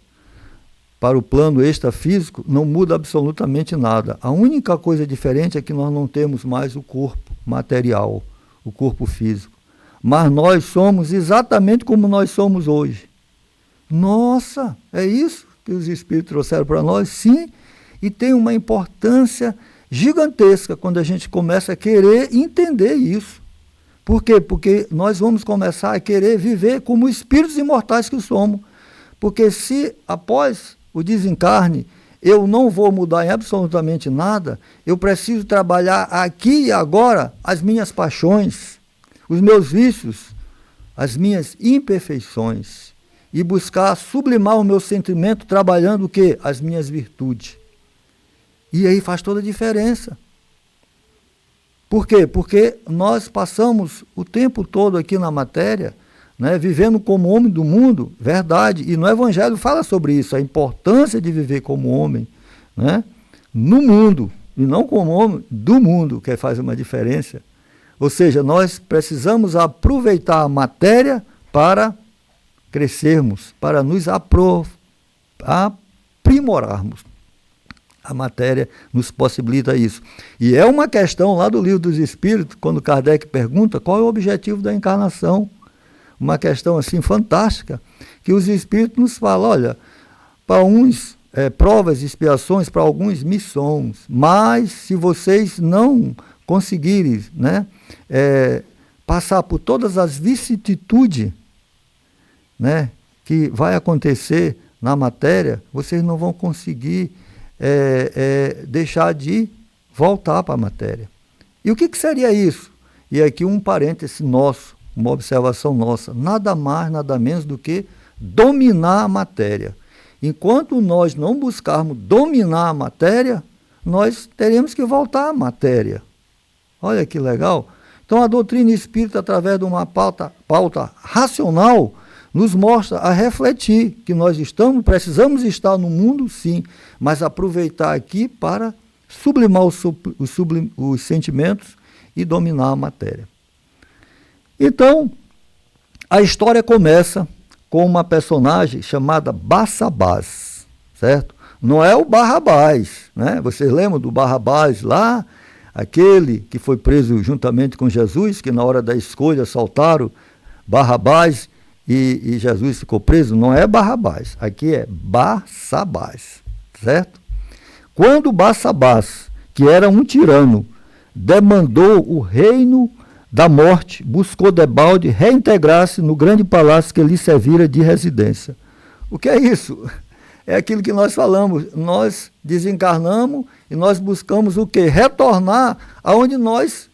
para o plano extrafísico, não muda absolutamente nada. A única coisa diferente é que nós não temos mais o corpo material, o corpo físico. Mas nós somos exatamente como nós somos hoje. Nossa, é isso que os Espíritos trouxeram para nós? Sim. E tem uma importância gigantesca quando a gente começa a querer entender isso. Por quê? Porque nós vamos começar a querer viver como espíritos imortais que somos. Porque se após o desencarne eu não vou mudar em absolutamente nada, eu preciso trabalhar aqui e agora as minhas paixões, os meus vícios, as minhas imperfeições e buscar sublimar o meu sentimento trabalhando o quê? As minhas virtudes. E aí faz toda a diferença. Por quê? Porque nós passamos o tempo todo aqui na matéria, né, vivendo como homem do mundo, verdade, e no Evangelho fala sobre isso, a importância de viver como homem, né, no mundo, e não como homem do mundo, que faz uma diferença. Ou seja, nós precisamos aproveitar a matéria para crescermos, para nos aprimorarmos. A matéria nos possibilita isso. E é uma questão lá do Livro dos Espíritos, quando Kardec pergunta qual é o objetivo da encarnação. Uma questão assim fantástica, que os Espíritos nos falam, olha, para uns provas e expiações, para alguns missões, mas se vocês não conseguirem, né, passar por todas as vicissitudes né, que vai acontecer na matéria, vocês não vão conseguir deixar de voltar para a matéria. E o que seria isso? E aqui um parêntese nosso, uma observação nossa, nada mais, nada menos do que dominar a matéria. Enquanto nós não buscarmos dominar a matéria, nós teremos que voltar à matéria. Olha que legal. Então a doutrina espírita, através de uma pauta racional, nos mostra a refletir que nós precisamos estar no mundo, sim, mas aproveitar aqui para sublimar os sentimentos e dominar a matéria. Então, a história começa com uma personagem chamada Barsabás, certo? Não é o Barrabás, né? Vocês lembram do Barrabás lá? Aquele que foi preso juntamente com Jesus, que na hora da escolha soltaram Barrabás e Jesus ficou preso? Não é Barrabás, aqui é Barsabás, certo? Quando Barsabás, que era um tirano, demandou o reino da morte, buscou debalde reintegrar-se no grande palácio que lhe servira de residência. O que é isso? É aquilo que nós falamos, nós desencarnamos e nós buscamos o quê? Retornar aonde nós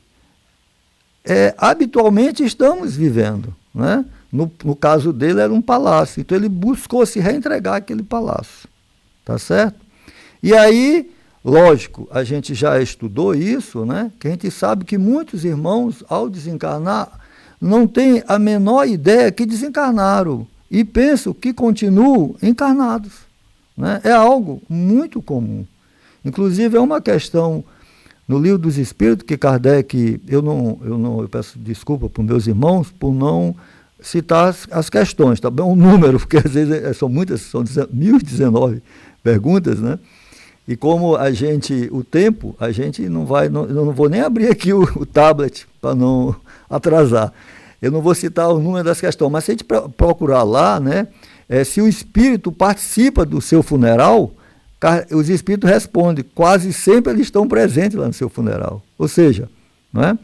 habitualmente estamos vivendo, né? No caso dele era um palácio, então ele buscou se reentregar àquele palácio, tá certo? E aí, lógico, a gente já estudou isso, né? Que a gente sabe que muitos irmãos, ao desencarnar, não têm a menor ideia que desencarnaram e pensam que continuam encarnados, né? É algo muito comum. Inclusive, é uma questão no Livro dos Espíritos que Kardec, eu peço desculpa para os meus irmãos por não citar as questões, tá bem? Um número, porque às vezes são muitas, são 1019 perguntas, né? E como o tempo, a gente não vai, eu não vou nem abrir aqui o tablet para não atrasar. Eu não vou citar o número das questões, mas se a gente procurar lá, né, se o espírito participa do seu funeral, os espíritos respondem, quase sempre eles estão presentes lá no seu funeral. Ou seja, né,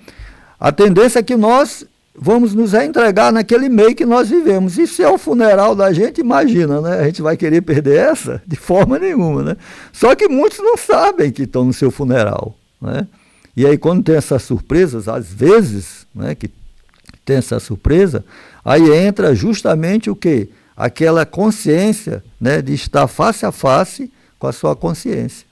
a tendência é que nós vamos nos reentregar naquele meio que nós vivemos. E se é o funeral da gente, imagina, né? A gente vai querer perder essa? De forma nenhuma, né? Só que muitos não sabem que estão no seu funeral, né? E aí quando tem essas surpresas, às vezes, né, que tem essa surpresa, aí entra justamente o quê? Aquela consciência, né, de estar face a face com a sua consciência.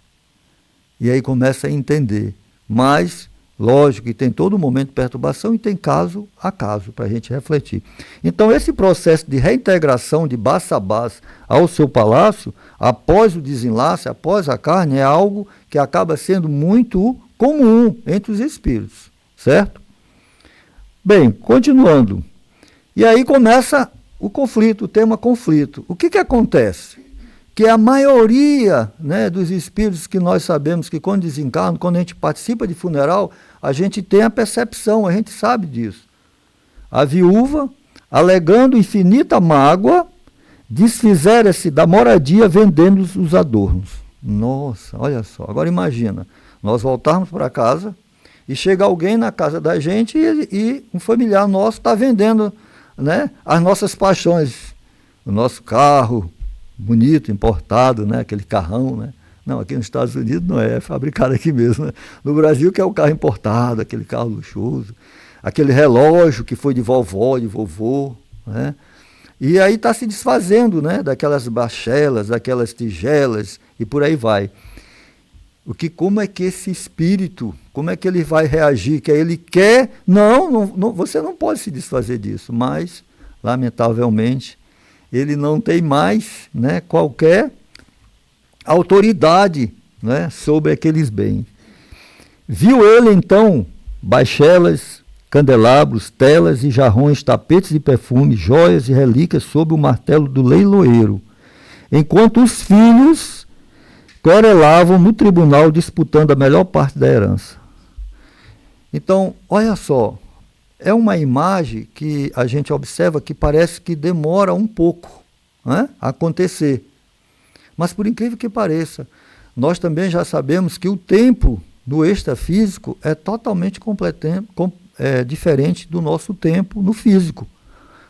E aí começa a entender. Mas lógico que tem todo momento de perturbação e tem caso a caso para a gente refletir. Então, esse processo de reintegração de Barsabás ao seu palácio, após o desenlace, após a carne, é algo que acaba sendo muito comum entre os espíritos, certo? Bem, continuando. E aí começa o conflito, o tema conflito. O que acontece? Que a maioria, né, dos espíritos que nós sabemos que quando desencarnam, quando a gente participa de funeral, a gente tem a percepção, a gente sabe disso. A viúva, alegando infinita mágoa, desfizera-se da moradia vendendo os adornos. Nossa, olha só, agora imagina, nós voltarmos para casa e chega alguém na casa da gente e um familiar nosso está vendendo, né, as nossas paixões, o nosso carro bonito, importado, né, aquele carrão, né? Não, aqui nos Estados Unidos não é fabricado aqui mesmo, né? No Brasil que é o carro importado, aquele carro luxuoso, aquele relógio que foi de vovó, de vovô, né? E aí está se desfazendo, né, daquelas bachelas, daquelas tigelas e por aí vai. Como é que esse espírito, como é que ele vai reagir? Que ele quer, não, você não pode se desfazer disso, mas, lamentavelmente, ele não tem mais, né, qualquer autoridade, né, sobre aqueles bens. Viu ele, então, bachelas, candelabros, telas e jarrões, tapetes de perfume, joias e relíquias sob o martelo do leiloeiro, enquanto os filhos querelavam no tribunal disputando a melhor parte da herança. Então, olha só, é uma imagem que a gente observa que parece que demora um pouco, né, a acontecer. Mas, por incrível que pareça, nós também já sabemos que o tempo do extrafísico é totalmente diferente do nosso tempo no físico.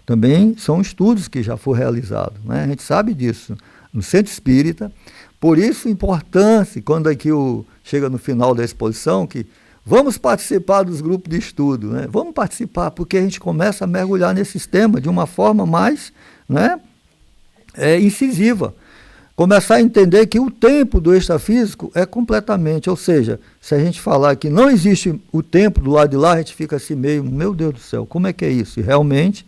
Também são estudos que já foram realizados, né? A gente sabe disso no Centro Espírita. Por isso, importância, quando aqui chega no final da exposição, que vamos participar dos grupos de estudo, né? Vamos participar, porque a gente começa a mergulhar nesses temas de uma forma mais, né, incisiva. Começar a entender que o tempo do extrafísico é completamente, ou seja, se a gente falar que não existe o tempo do lado de lá, a gente fica assim meio, meu Deus do céu, como é que é isso? E realmente,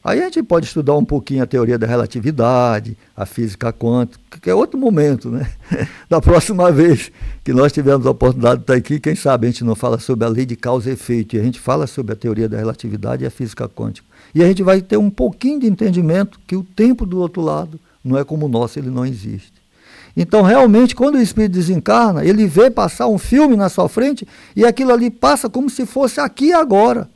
aí a gente pode estudar um pouquinho a teoria da relatividade, a física quântica, que é outro momento, né? Da próxima vez que nós tivermos a oportunidade de estar aqui, quem sabe a gente não fala sobre a lei de causa e efeito, e a gente fala sobre a teoria da relatividade e a física quântica. E a gente vai ter um pouquinho de entendimento que o tempo do outro lado não é como o nosso, ele não existe. Então, realmente, quando o espírito desencarna, ele vê passar um filme na sua frente e aquilo ali passa como se fosse aqui e agora.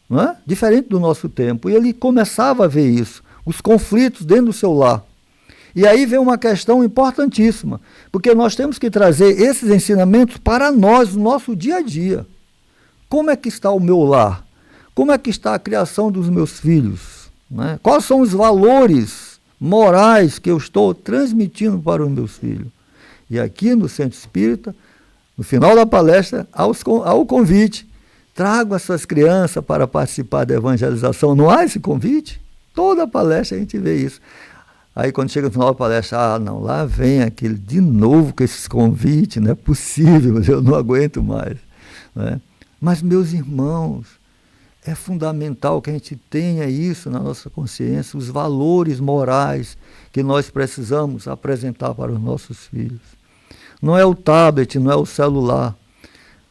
Não é? Diferente do nosso tempo. E ele começava a ver isso, os conflitos dentro do seu lar. E aí vem uma questão importantíssima, porque nós temos que trazer esses ensinamentos para nós, no nosso dia a dia. Como é que está o meu lar? Como é que está a criação dos meus filhos? Né? Quais são os valores morais que eu estou transmitindo para os meus filhos? E aqui no Centro Espírita, no final da palestra, ao convite, trago as suas crianças para participar da evangelização. Não há esse convite? Toda palestra a gente vê isso. Aí quando chega no final da palestra, não, lá vem aquele de novo com esses convites, não é possível, eu não aguento mais. Né? Mas, meus irmãos, é fundamental que a gente tenha isso na nossa consciência, os valores morais que nós precisamos apresentar para os nossos filhos. Não é o tablet, não é o celular.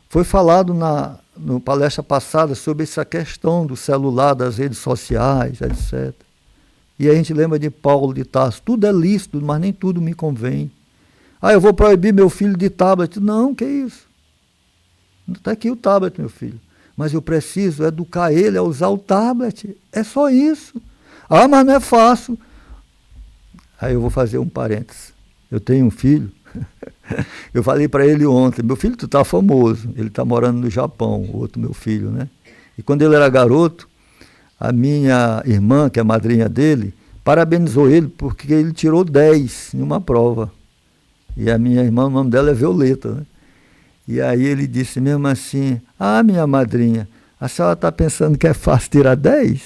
Foi falado na palestra passada sobre essa questão do celular, das redes sociais, etc. E a gente lembra de Paulo de Tarso, tudo é lícito, mas nem tudo me convém. Eu vou proibir meu filho de tablet. Não, que isso? Está aqui o tablet, meu filho. Mas eu preciso educar ele a usar o tablet. É só isso. Mas não é fácil. Aí eu vou fazer um parênteses. Eu tenho um filho. Eu falei para ele ontem, meu filho, tu tá famoso. Ele está morando no Japão, o outro meu filho, né? E quando ele era garoto, a minha irmã, que é a madrinha dele, parabenizou ele porque ele tirou 10 em uma prova. E a minha irmã, o nome dela é Violeta, né? E aí ele disse mesmo assim, minha madrinha, a senhora está pensando que é fácil tirar 10?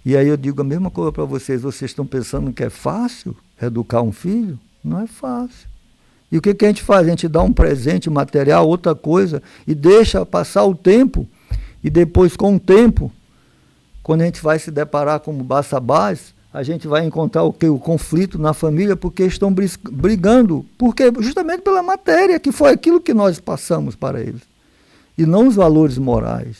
E aí eu digo a mesma coisa para vocês estão pensando que é fácil educar um filho? Não é fácil. E o que a gente faz? A gente dá um presente material, outra coisa, e deixa passar o tempo, e depois com o tempo, quando a gente vai se deparar com o Baçabás, a gente vai encontrar o conflito na família, porque estão brigando, justamente pela matéria, que foi aquilo que nós passamos para eles, e não os valores morais.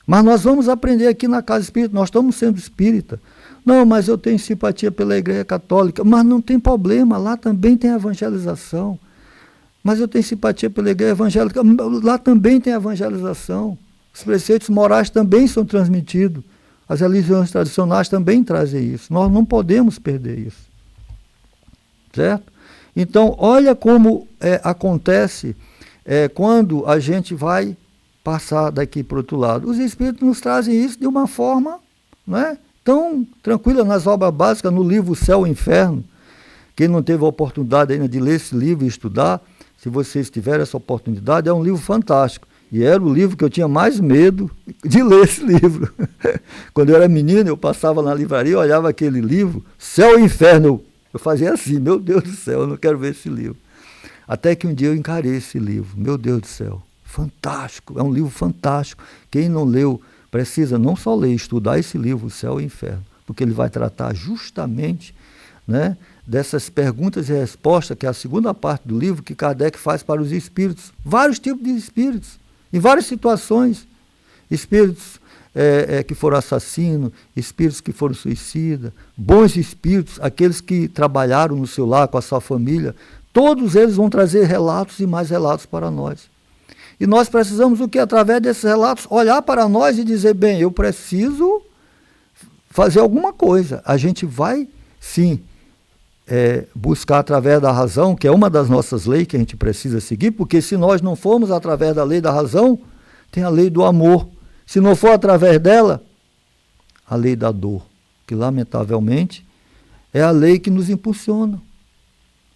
Mas nós vamos aprender aqui na Casa Espírita, nós estamos sendo espírita. Não, mas eu tenho simpatia pela Igreja Católica, mas não tem problema, lá também tem evangelização. Mas eu tenho simpatia pela Igreja Evangélica, lá também tem evangelização. Os preceitos morais também são transmitidos. As religiões tradicionais também trazem isso. Nós não podemos perder isso. Certo? Então, olha como acontece quando a gente vai passar daqui para o outro lado. Os espíritos nos trazem isso de uma forma, não é, tão tranquila nas obras básicas, no livro Céu e Inferno. Quem não teve a oportunidade ainda de ler esse livro e estudar, se vocês tiverem essa oportunidade, é um livro fantástico. E era o livro que eu tinha mais medo de ler esse livro. Quando eu era menino, eu passava na livraria, olhava aquele livro, Céu e Inferno. Eu fazia assim, meu Deus do céu, eu não quero ver esse livro. Até que um dia eu encarei esse livro, meu Deus do céu, fantástico, é um livro fantástico. Quem não leu, precisa não só ler, estudar esse livro, Céu e Inferno, porque ele vai tratar justamente, né, dessas perguntas e respostas, que é a segunda parte do livro, que Kardec faz para os espíritos, vários tipos de espíritos, em várias situações, espíritos que foram assassinos, espíritos que foram suicidas, bons espíritos, aqueles que trabalharam no seu lar com a sua família, todos eles vão trazer relatos e mais relatos para nós. E nós precisamos o que? Através desses relatos, olhar para nós e dizer, bem, eu preciso fazer alguma coisa. A gente vai, sim, buscar através da razão, que é uma das nossas leis que a gente precisa seguir, porque se nós não formos através da lei da razão, tem a lei do amor. Se não for através dela, a lei da dor, que lamentavelmente é a lei que nos impulsiona.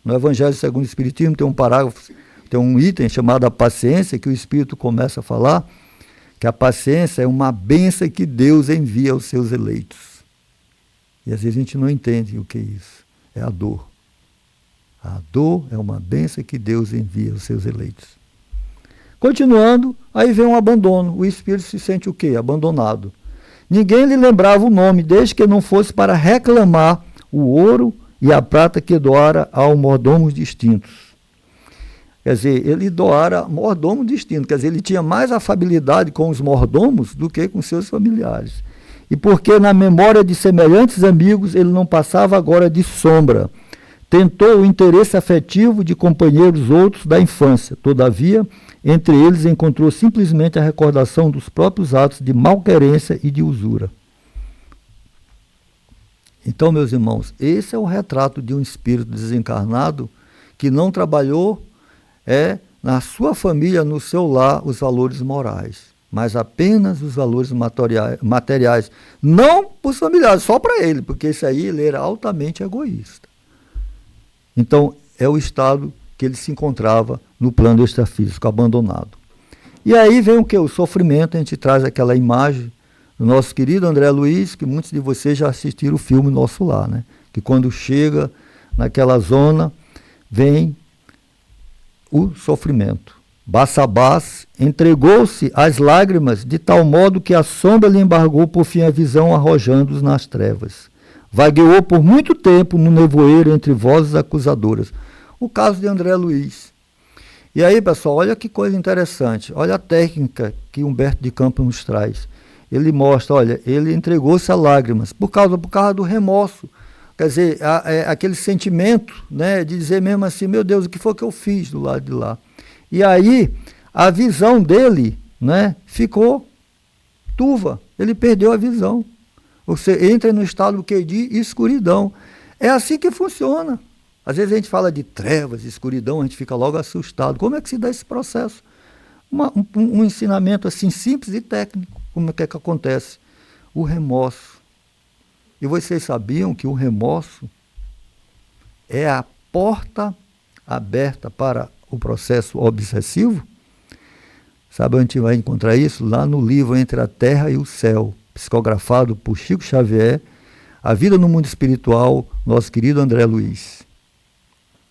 No Evangelho segundo o Espiritismo tem um parágrafo, tem um item chamado a paciência, que o Espírito começa a falar que a paciência é uma bênção que Deus envia aos seus eleitos. E às vezes a gente não entende o que é isso. É a dor. A dor é uma bênção que Deus envia aos seus eleitos. Continuando, aí vem um abandono. O espírito se sente o quê? Abandonado. Ninguém lhe lembrava o nome, desde que não fosse para reclamar o ouro e a prata que doara aos mordomos distintos. Quer dizer, ele doara mordomo distinto, quer dizer, ele tinha mais afabilidade com os mordomos do que com seus familiares. E porque na memória de semelhantes amigos ele não passava agora de sombra. Tentou o interesse afetivo de companheiros outros da infância. Todavia, entre eles encontrou simplesmente a recordação dos próprios atos de malquerência e de usura. Então, meus irmãos, esse é o retrato de um espírito desencarnado que não trabalhou na sua família, no seu lar, os valores morais, mas apenas os valores materiais. Não para os familiares, só para ele, porque esse aí ele era altamente egoísta. Então, é o estado que ele se encontrava no plano extrafísico, abandonado. E aí vem o que? O sofrimento. A gente traz aquela imagem do nosso querido André Luiz, que muitos de vocês já assistiram o filme Nosso Lar, né? Que quando chega naquela zona, vem o sofrimento. Bassabás entregou-se às lágrimas de tal modo que a sombra lhe embargou por fim a visão, arrojando-os nas trevas. Vagueou por muito tempo no nevoeiro entre vozes acusadoras. O caso de André Luiz. E aí, pessoal, olha que coisa interessante. Olha a técnica que Humberto de Campos nos traz. Ele mostra, olha, ele entregou-se a lágrimas por causa do remorso. Quer dizer, aquele sentimento, né, de dizer mesmo assim, meu Deus, o que foi que eu fiz do lado de lá? E aí, a visão dele, né, ficou turva. Ele perdeu a visão. Você entra no estado de escuridão. É assim que funciona. Às vezes a gente fala de trevas, escuridão, a gente fica logo assustado. Como é que se dá esse processo? Um ensinamento assim simples e técnico. Como é que acontece? O remorso. E vocês sabiam que o remorso é a porta aberta para o processo obsessivo? Sabe onde a gente vai encontrar isso? Lá no livro Entre a Terra e o Céu, psicografado por Chico Xavier, A Vida no Mundo Espiritual, nosso querido André Luiz.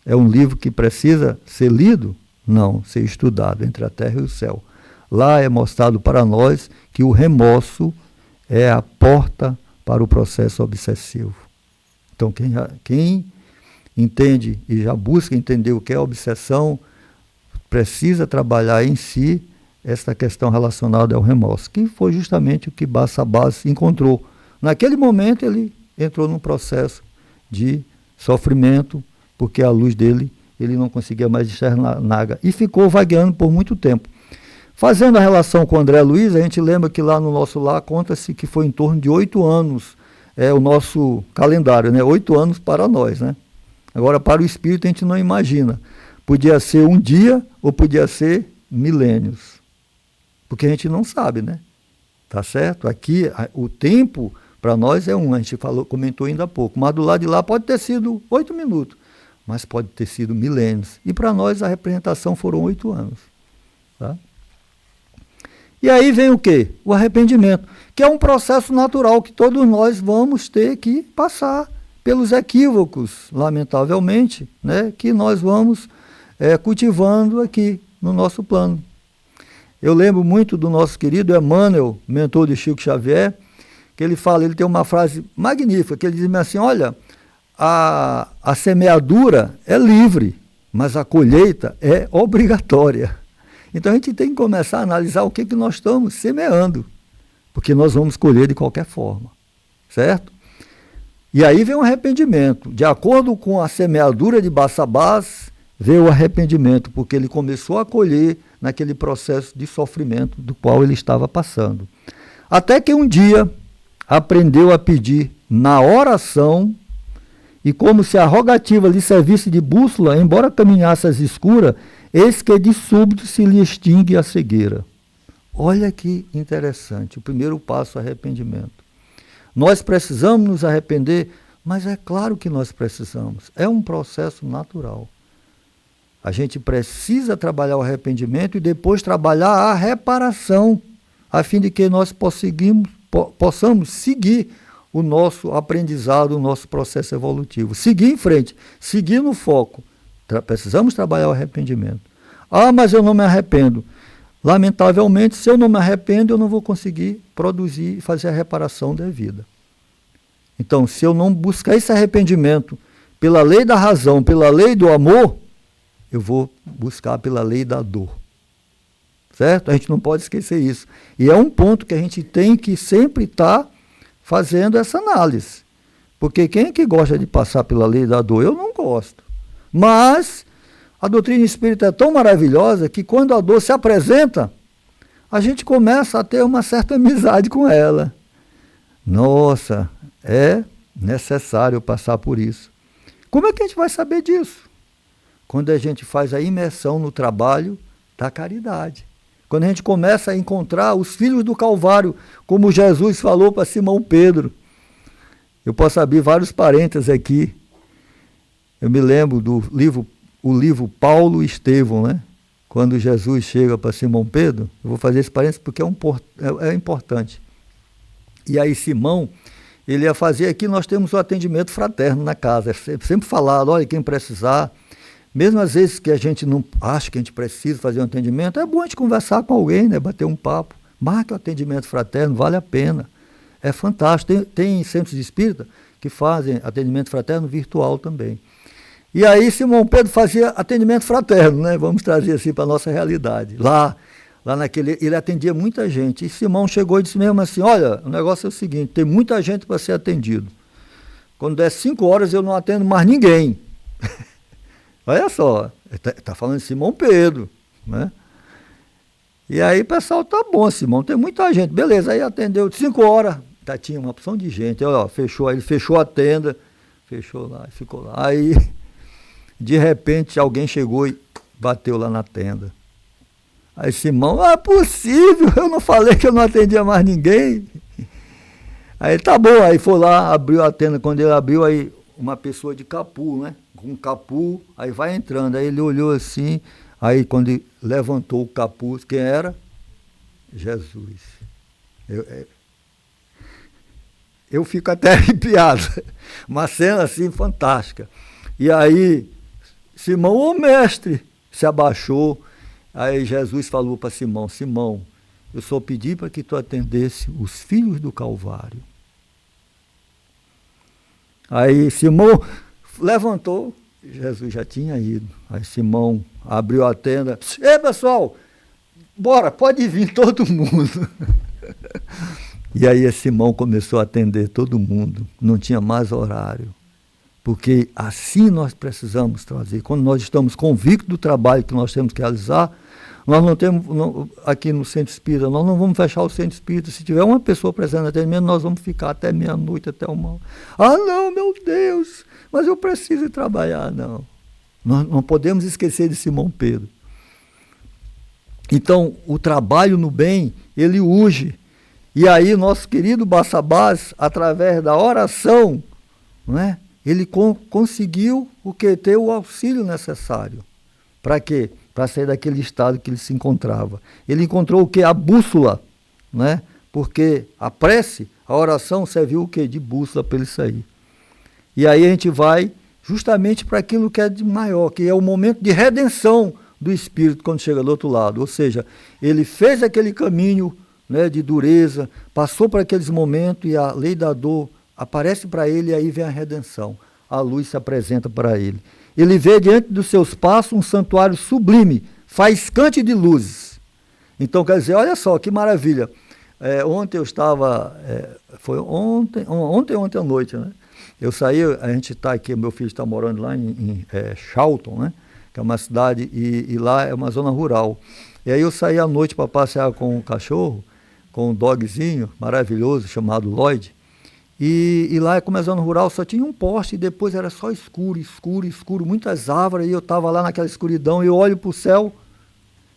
É um livro que precisa ser lido? Não, ser estudado, Entre a Terra e o Céu. Lá é mostrado para nós que o remorso é a porta para o processo obsessivo. Então, quem entende e já busca entender o que é obsessão, precisa trabalhar em si esta questão relacionada ao remorso, que foi justamente o que Bassabás encontrou. Naquele momento, ele entrou num processo de sofrimento, porque a luz dele, ele não conseguia mais enxergar nada, e ficou vagueando por muito tempo. Fazendo a relação com André Luiz, a gente lembra que lá no Nosso Lar conta-se que foi em torno de 8 anos o nosso calendário, né? 8 anos para nós, né? Agora, para o espírito, a gente não imagina. Podia ser um dia ou podia ser milênios. Porque a gente não sabe, né? Tá certo? Aqui, o tempo, para nós, é a gente comentou ainda há pouco. Mas do lado de lá pode ter sido 8 minutos, mas pode ter sido milênios. E para nós, a representação foram 8 anos. Tá? E aí vem o quê? O arrependimento, que é um processo natural que todos nós vamos ter que passar pelos equívocos, lamentavelmente, né, que nós vamos cultivando aqui no nosso plano. Eu lembro muito do nosso querido Emmanuel, mentor de Chico Xavier, que ele tem uma frase magnífica, que ele diz assim, olha, a semeadura é livre, mas a colheita é obrigatória. Então a gente tem que começar a analisar o que nós estamos semeando, porque nós vamos colher de qualquer forma, certo? E aí vem o arrependimento. De acordo com a semeadura de Bassabás, veio o arrependimento, porque ele começou a colher naquele processo de sofrimento do qual ele estava passando. Até que um dia aprendeu a pedir na oração, e como se a rogativa lhe servisse de bússola, embora caminhasse às escuras, eis que de súbito se lhe extingue a cegueira. Olha que interessante, o primeiro passo, arrependimento. Nós precisamos nos arrepender, mas é claro que nós precisamos. É um processo natural. A gente precisa trabalhar o arrependimento e depois trabalhar a reparação, a fim de que nós possamos seguir o nosso aprendizado, o nosso processo evolutivo. Seguir em frente, seguir no foco. Precisamos trabalhar o arrependimento. Ah, mas eu não me arrependo. Lamentavelmente, se eu não me arrependo, eu não vou conseguir produzir e fazer a reparação devida. Então, se eu não buscar esse arrependimento pela lei da razão, pela lei do amor, eu vou buscar pela lei da dor. Certo? A gente não pode esquecer isso. E é um ponto que a gente tem que sempre estar fazendo essa análise. Porque quem é que gosta de passar pela lei da dor? Eu não gosto. Mas a doutrina espírita é tão maravilhosa que quando a dor se apresenta, a gente começa a ter uma certa amizade com ela. Nossa, é necessário passar por isso. Como é que a gente vai saber disso? Quando a gente faz a imersão no trabalho da caridade. Quando a gente começa a encontrar os filhos do Calvário, como Jesus falou para Simão Pedro. Eu posso abrir vários parênteses aqui. Eu me lembro do livro Paulo e Estevão, né? Quando Jesus chega para Simão Pedro, eu vou fazer esse parênteses porque é importante. E aí Simão, ele ia fazer aqui, nós temos o atendimento fraterno na casa, é sempre falado, olha, quem precisar, mesmo às vezes que a gente não acha que a gente precisa fazer um atendimento, é bom a gente conversar com alguém, né? Bater um papo, marque o atendimento fraterno, vale a pena, é fantástico, tem centros de espírita que fazem atendimento fraterno virtual também. E aí Simão Pedro fazia atendimento fraterno, né? Vamos trazer assim para a nossa realidade. Lá naquele, ele atendia muita gente. E Simão chegou e disse mesmo assim, olha, o negócio é o seguinte, tem muita gente para ser atendido. Quando der 5 horas eu não atendo mais ninguém. Olha só, está falando de Simão Pedro, né? E aí o pessoal, tá bom, Simão, tem muita gente. Beleza, aí atendeu 5 horas, tinha uma opção de gente. Ó, ele fechou a tenda, fechou lá, ficou lá. Aí, de repente, alguém chegou e bateu lá na tenda. Aí Simão, é possível, eu não falei que eu não atendia mais ninguém. Aí tá bom, aí foi lá, abriu a tenda, quando ele abriu, aí uma pessoa de capu, né? Com capu, aí vai entrando, aí ele olhou assim, aí quando ele levantou o capuz, quem era? Jesus. Eu fico até arrepiado, uma cena assim fantástica. E aí, Simão, ô mestre, se abaixou, aí Jesus falou para Simão, Simão, eu só pedi para que tu atendesse os filhos do Calvário. Aí Simão levantou, Jesus já tinha ido. Aí Simão abriu a tenda. Ei, pessoal, bora, pode vir todo mundo. E aí Simão começou a atender todo mundo. Não tinha mais horário. Porque assim nós precisamos trazer. Quando nós estamos convictos do trabalho que nós temos que realizar, nós não temos, aqui no Centro Espírita, nós não vamos fechar o Centro Espírita. Se tiver uma pessoa presente no atendimento, nós vamos ficar até meia-noite, até 1h. Ah, não, meu Deus, mas eu preciso trabalhar. Não. Nós não podemos esquecer de Simão Pedro. Então, o trabalho no bem, ele urge. E aí, nosso querido Bassabás, através da oração, não é? Ele conseguiu ter o auxílio necessário. Para quê? Para sair daquele estado que ele se encontrava. Ele encontrou o quê? A bússola, né? Porque a prece, a oração serviu o quê? De bússola para ele sair. E aí a gente vai justamente para aquilo que é de maior, que é o momento de redenção do espírito quando chega do outro lado. Ou seja, ele fez aquele caminho, né, de dureza, passou por aqueles momentos e a lei da dor aparece para ele e aí vem a redenção. A luz se apresenta para ele. Ele vê diante dos seus passos um santuário sublime, faiscante de luzes. Então, quer dizer, olha só que maravilha. Ontem eu estava, foi ontem à noite, né? Eu saí, a gente está aqui, meu filho está morando lá em Charlton, né? Que é uma cidade, e lá é uma zona rural. E aí eu saí à noite para passear com um cachorro, com um dogzinho maravilhoso chamado Lloyd. E lá, como é zona rural, só tinha um poste e depois era só escuro, escuro, escuro, muitas árvores, e eu estava lá naquela escuridão, e eu olho para o céu,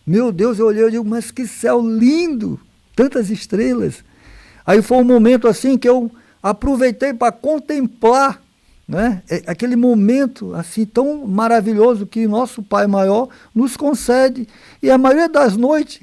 meu Deus, eu olhei e digo, mas que céu lindo, tantas estrelas. Aí foi um momento assim que eu aproveitei para contemplar, né, aquele momento assim tão maravilhoso que nosso Pai Maior nos concede. E a maioria das noites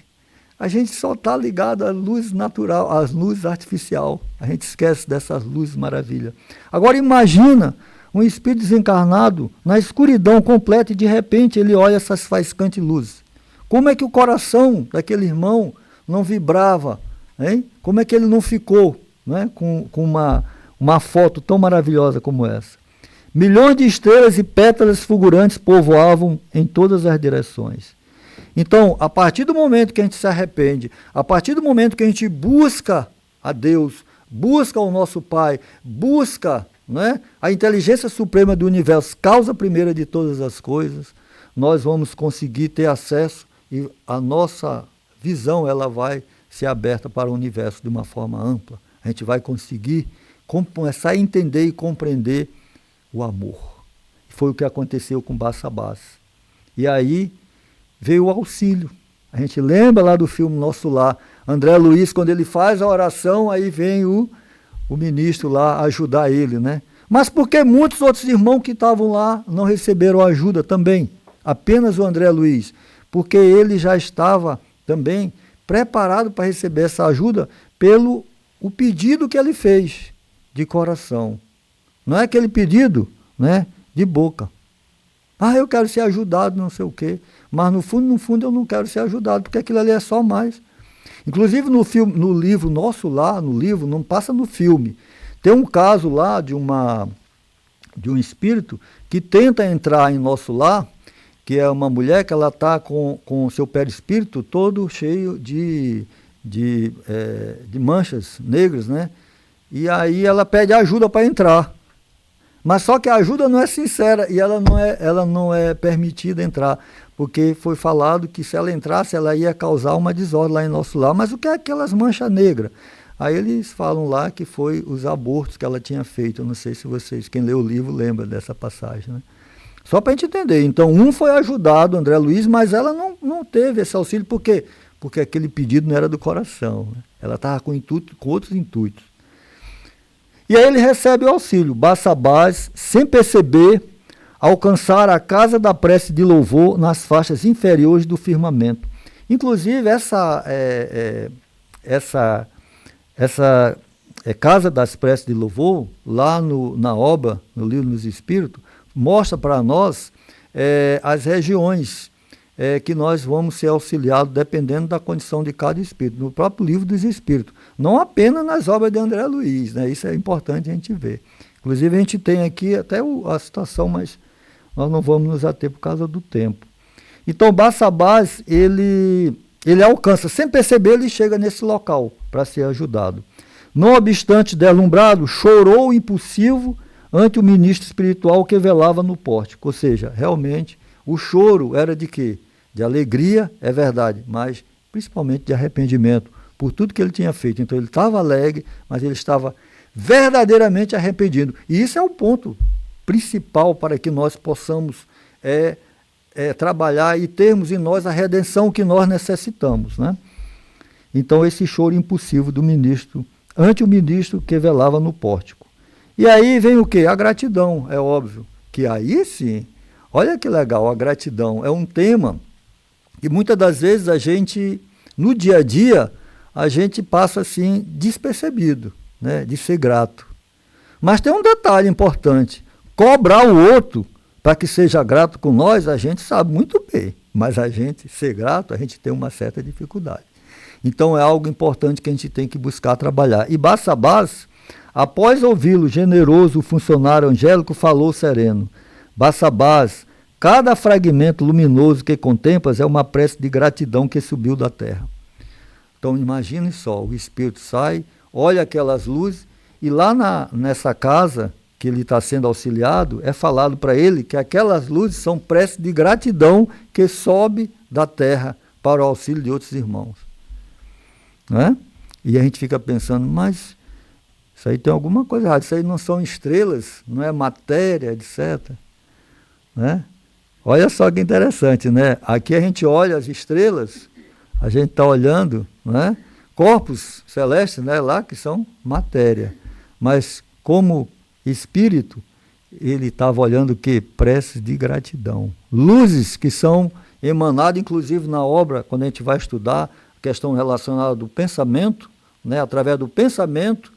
a gente só está ligado à luz natural, às luzes artificial. A gente esquece dessas luzes maravilhas. Agora imagina um espírito desencarnado na escuridão completa e de repente ele olha essas faiscantes luzes. Como é que o coração daquele irmão não vibrava? Hein? Como é que ele não ficou, né, com uma foto tão maravilhosa como essa? Milhões de estrelas e pétalas fulgurantes povoavam em todas as direções. Então, a partir do momento que a gente se arrepende, a partir do momento que a gente busca a Deus, busca o nosso Pai, busca, né, a inteligência suprema do universo, causa primeira de todas as coisas, nós vamos conseguir ter acesso e a nossa visão ela vai ser aberta para o universo de uma forma ampla. A gente vai conseguir começar a entender e compreender o amor. Foi o que aconteceu com Barsabás. E aí veio o auxílio. A gente lembra lá do filme Nosso Lar, André Luiz, quando ele faz a oração, aí vem o ministro lá ajudar ele, né? Mas por que muitos outros irmãos que estavam lá não receberam ajuda também? Apenas o André Luiz. Porque ele já estava também preparado para receber essa ajuda pelo o pedido que ele fez de coração. Não é aquele pedido, né, de boca. Eu quero ser ajudado, não sei o quê. Mas no fundo eu não quero ser ajudado, porque aquilo ali é só mais. Inclusive no livro Nosso Lar, no livro, não passa no filme. Tem um caso lá de um espírito que tenta entrar em Nosso Lar, que é uma mulher que ela está com o seu perispírito todo cheio de manchas negras, né? E aí ela pede ajuda para entrar. Mas só que a ajuda não é sincera e ela não é permitida entrar, porque foi falado que se ela entrasse, ela ia causar uma desordem lá em Nosso Lar. Mas o que é aquelas manchas negras? Aí eles falam lá que foi os abortos que ela tinha feito. Eu não sei se vocês, quem lê o livro, lembra dessa passagem, né? Só para a gente entender. Então, um foi ajudado, André Luiz, mas ela não teve esse auxílio. Por quê? Porque aquele pedido não era do coração, né? Ela estava com outros intuitos. E aí ele recebe o auxílio. Barsabás, sem perceber, alcançar a casa da prece de louvor nas faixas inferiores do firmamento. Inclusive, essa casa das preces de louvor, lá na obra, no Livro dos Espíritos, mostra para nós as regiões que nós vamos ser auxiliados dependendo da condição de cada espírito, no próprio Livro dos Espíritos. Não apenas nas obras de André Luiz, né? Isso é importante a gente ver. Inclusive a gente tem aqui até a citação, mas nós não vamos nos ater por causa do tempo. Então Barsabás, ele alcança, sem perceber, ele chega nesse local para ser ajudado. Não obstante deslumbrado, chorou impulsivo ante o ministro espiritual que velava no pórtico. Ou seja, realmente, o choro era de quê? De alegria, é verdade, mas principalmente de arrependimento por tudo que ele tinha feito. Então ele estava alegre, mas ele estava verdadeiramente arrependido. E isso é o ponto principal para que nós possamos trabalhar e termos em nós a redenção que nós necessitamos, né? Então esse choro impulsivo do ministro, ante o ministro que velava no pórtico. E aí vem o quê? A gratidão, é óbvio. Que aí sim, olha que legal, a gratidão é um tema que muitas das vezes a gente, no dia a dia, a gente passa assim despercebido, né, de ser grato. Mas tem um detalhe importante, cobrar o outro para que seja grato com nós, a gente sabe muito bem, mas a gente ser grato, a gente tem uma certa dificuldade. Então é algo importante que a gente tem que buscar trabalhar. E Barsabás, após ouvi-lo, generoso, o funcionário angélico falou sereno: Barsabás, cada fragmento luminoso que contemplas é uma prece de gratidão que subiu da terra. Então imagine só, o espírito sai, olha aquelas luzes, e lá nessa casa que ele está sendo auxiliado, é falado para ele que aquelas luzes são preces de gratidão que sobe da terra para o auxílio de outros irmãos. Né? E a gente fica pensando, mas isso aí tem alguma coisa errada, isso aí não são estrelas, não é matéria, etc. Né? Olha só que interessante, né? Aqui a gente olha as estrelas, a gente está olhando, né, corpos celestes, né, lá que são matéria. mas como espírito, ele estava olhando o quê? Preces de gratidão. Luzes que são emanadas, inclusive na obra, quando a gente vai estudar a questão relacionada do pensamento, né? Através do pensamento,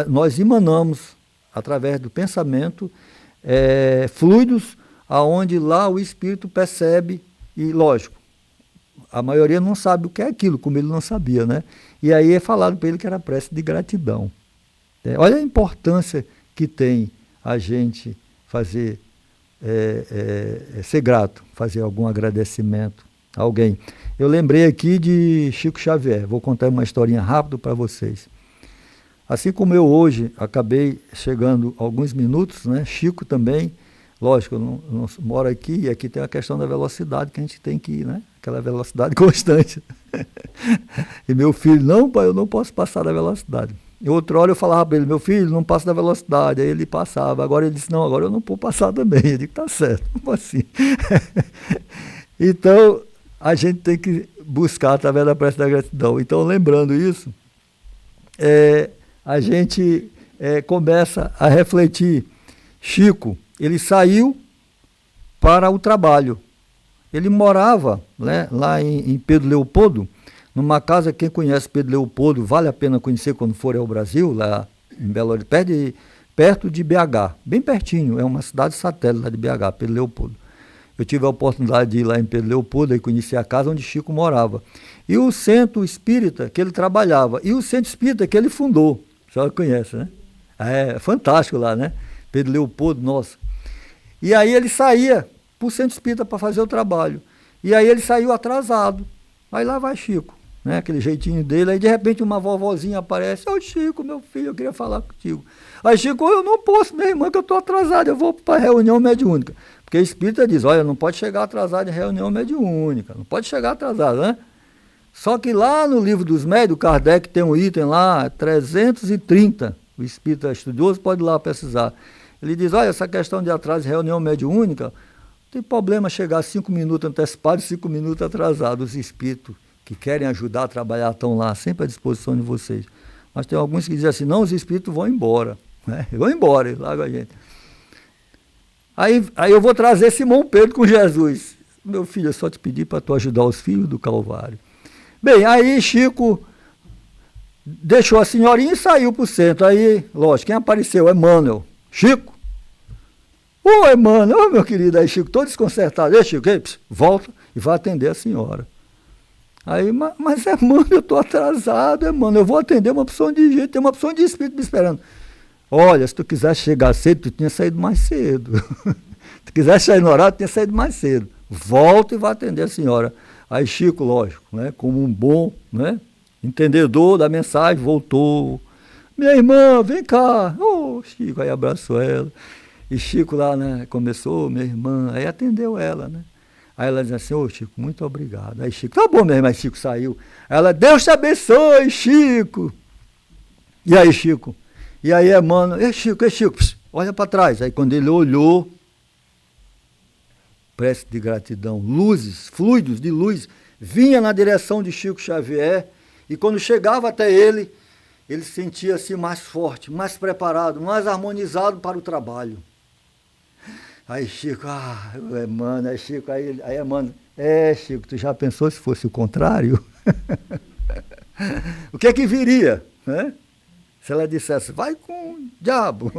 nós emanamos, através do pensamento, fluidos, aonde lá o espírito percebe, e lógico, a maioria não sabe o que é aquilo, como ele não sabia, né? E aí é falado para ele que era prece de gratidão. Olha a importância que tem a gente fazer, ser grato, fazer algum agradecimento a alguém. Eu lembrei aqui de Chico Xavier, vou contar uma historinha rápida para vocês. Assim como eu hoje acabei chegando alguns minutos, né? Chico também, lógico, eu não moro aqui, e aqui tem a questão da velocidade que a gente tem que ir, né? Aquela velocidade constante. E meu filho, não, pai, eu não posso passar da velocidade. E outra hora eu falava para ele, meu filho, não passa da velocidade. Aí ele passava. Agora ele disse, não, agora eu não vou passar também. Eu digo, tá certo, como assim? Então, a gente tem que buscar através da prece da gratidão. Então, lembrando isso, a gente começa a refletir. Chico, ele saiu para o trabalho. Ele morava, né, lá em Pedro Leopoldo, numa casa, quem conhece Pedro Leopoldo, vale a pena conhecer quando for ao Brasil, lá em Belo Horizonte, perto de BH, bem pertinho, é uma cidade satélite lá de BH, Pedro Leopoldo. Eu tive a oportunidade de ir lá em Pedro Leopoldo e conhecer a casa onde Chico morava. E o centro espírita que ele trabalhava, e o centro espírita que ele fundou, já conhece, né? É fantástico lá, né? Pedro Leopoldo, nossa. E aí ele saía para o centro espírita para fazer o trabalho. E aí ele saiu atrasado. Aí lá vai Chico, né? Aquele jeitinho dele. Aí de repente uma vovozinha aparece. Ô Chico, meu filho, eu queria falar contigo. Aí Chico, eu não posso, minha irmã, que eu estou atrasado, eu vou para a reunião mediúnica. Porque o espírita diz, olha, não pode chegar atrasado em reunião mediúnica, não pode chegar atrasado, né? Só que lá no livro dos médios, Kardec tem um item lá, 330, o espírita estudioso pode ir lá precisar. Ele diz, olha, essa questão de atraso em reunião mediúnica, não tem problema chegar 5 minutos antecipado e 5 minutos atrasado. Os espíritos que querem ajudar a trabalhar estão lá, sempre à disposição de vocês. Mas tem alguns que dizem assim, não, os espíritos vão embora, né? Vão embora, eles largam a gente. Aí eu vou trazer Simão Pedro com Jesus. Meu filho, eu só te pedi para tu ajudar os filhos do Calvário. Bem, aí Chico deixou a senhorinha e saiu para o centro. Aí, lógico, quem apareceu? Emmanuel. Chico. Ô, Emmanuel, meu querido. Aí Chico, todo desconcertado. Ei, Chico, volta e vai atender a senhora. Aí, mas Emmanuel, eu estou atrasado, Emmanuel. Eu vou atender uma opção de gente, tem uma opção de espírito me esperando. Olha, se tu quisesse chegar cedo, tu tinha saído mais cedo. Se tu quisesse sair no horário, tu tinha saído mais cedo. Volta e vai atender a senhora. Aí Chico, lógico, né, como um bom, né, entendedor da mensagem, voltou. Minha irmã, vem cá. Ô, Chico, aí abraçou ela. E Chico lá, né, começou, minha irmã, aí atendeu ela, né. Aí ela dizia assim, ô Chico, muito obrigado. Aí Chico, tá bom mesmo, aí Chico saiu. Ela, Deus te abençoe, Chico. E aí, Chico? E aí, Emmanuel, ei Chico, pss, olha para trás. Aí quando ele olhou, prece de gratidão, luzes, fluidos de luz, vinha na direção de Chico Xavier, e quando chegava até ele sentia assim mais forte, mais preparado, mais harmonizado para o trabalho. Aí Chico, Emmanuel, Chico, aí Emmanuel, Chico, tu já pensou se fosse o contrário? O que é que viria, né? Se ela dissesse, vai com o diabo.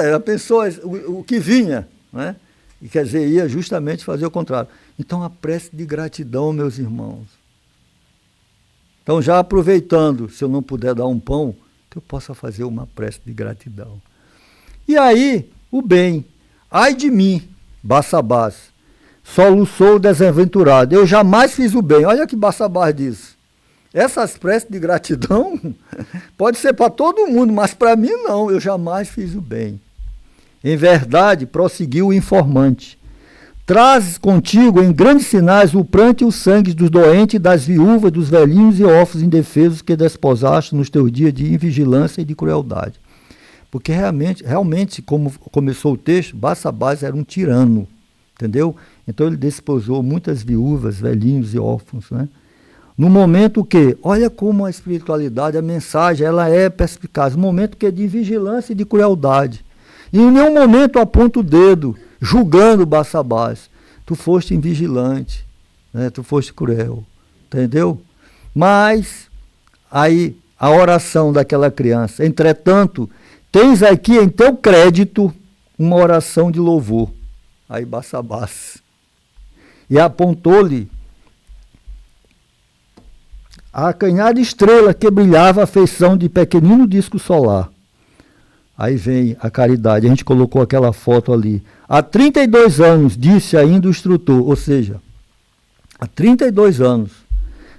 Ela pensou o que vinha, né? E quer dizer, ia justamente fazer o contrário. Então, a prece de gratidão, meus irmãos. Então, já aproveitando, se eu não puder dar um pão, que eu possa fazer uma prece de gratidão. E aí, o bem. Ai de mim, Bassabás, soluçou o desaventurado. Eu jamais fiz o bem. Olha que Bassabás diz. Essas preces de gratidão pode ser para todo mundo, mas para mim não, eu jamais fiz o bem. Em verdade, prosseguiu o informante, trazes contigo em grandes sinais o pranto e o sangue dos doentes, das viúvas, dos velhinhos e órfãos indefesos que desposaste nos teus dias de invigilância e de crueldade. Porque realmente, como começou o texto, Bassabás era um tirano, entendeu? Então ele desposou muitas viúvas, velhinhos e órfãos, né? No momento que, olha como a espiritualidade, a mensagem, ela é perspicaz. No momento que é de vigilância e de crueldade. E em nenhum momento aponta o dedo, julgando Barçabás. Tu foste invigilante, né? Tu foste cruel. Entendeu? Mas, aí, a oração daquela criança. Entretanto, tens aqui em teu crédito uma oração de louvor. Aí Barçabás. E apontou-lhe a acanhada estrela que brilhava à feição de pequenino disco solar. Aí vem a caridade, a gente colocou aquela foto ali. Há 32 anos, disse ainda o instrutor, ou seja, há 32 anos,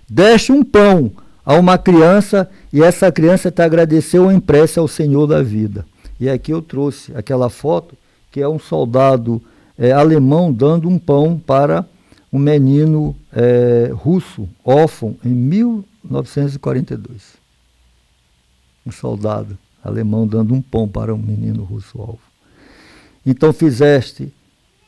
deste um pão a uma criança e essa criança te agradeceu em prece ao Senhor da vida. E aqui eu trouxe aquela foto que é um soldado alemão dando um pão para um menino russo, órfão, em 1942. Um soldado alemão dando um pão para um menino russo órfão. Então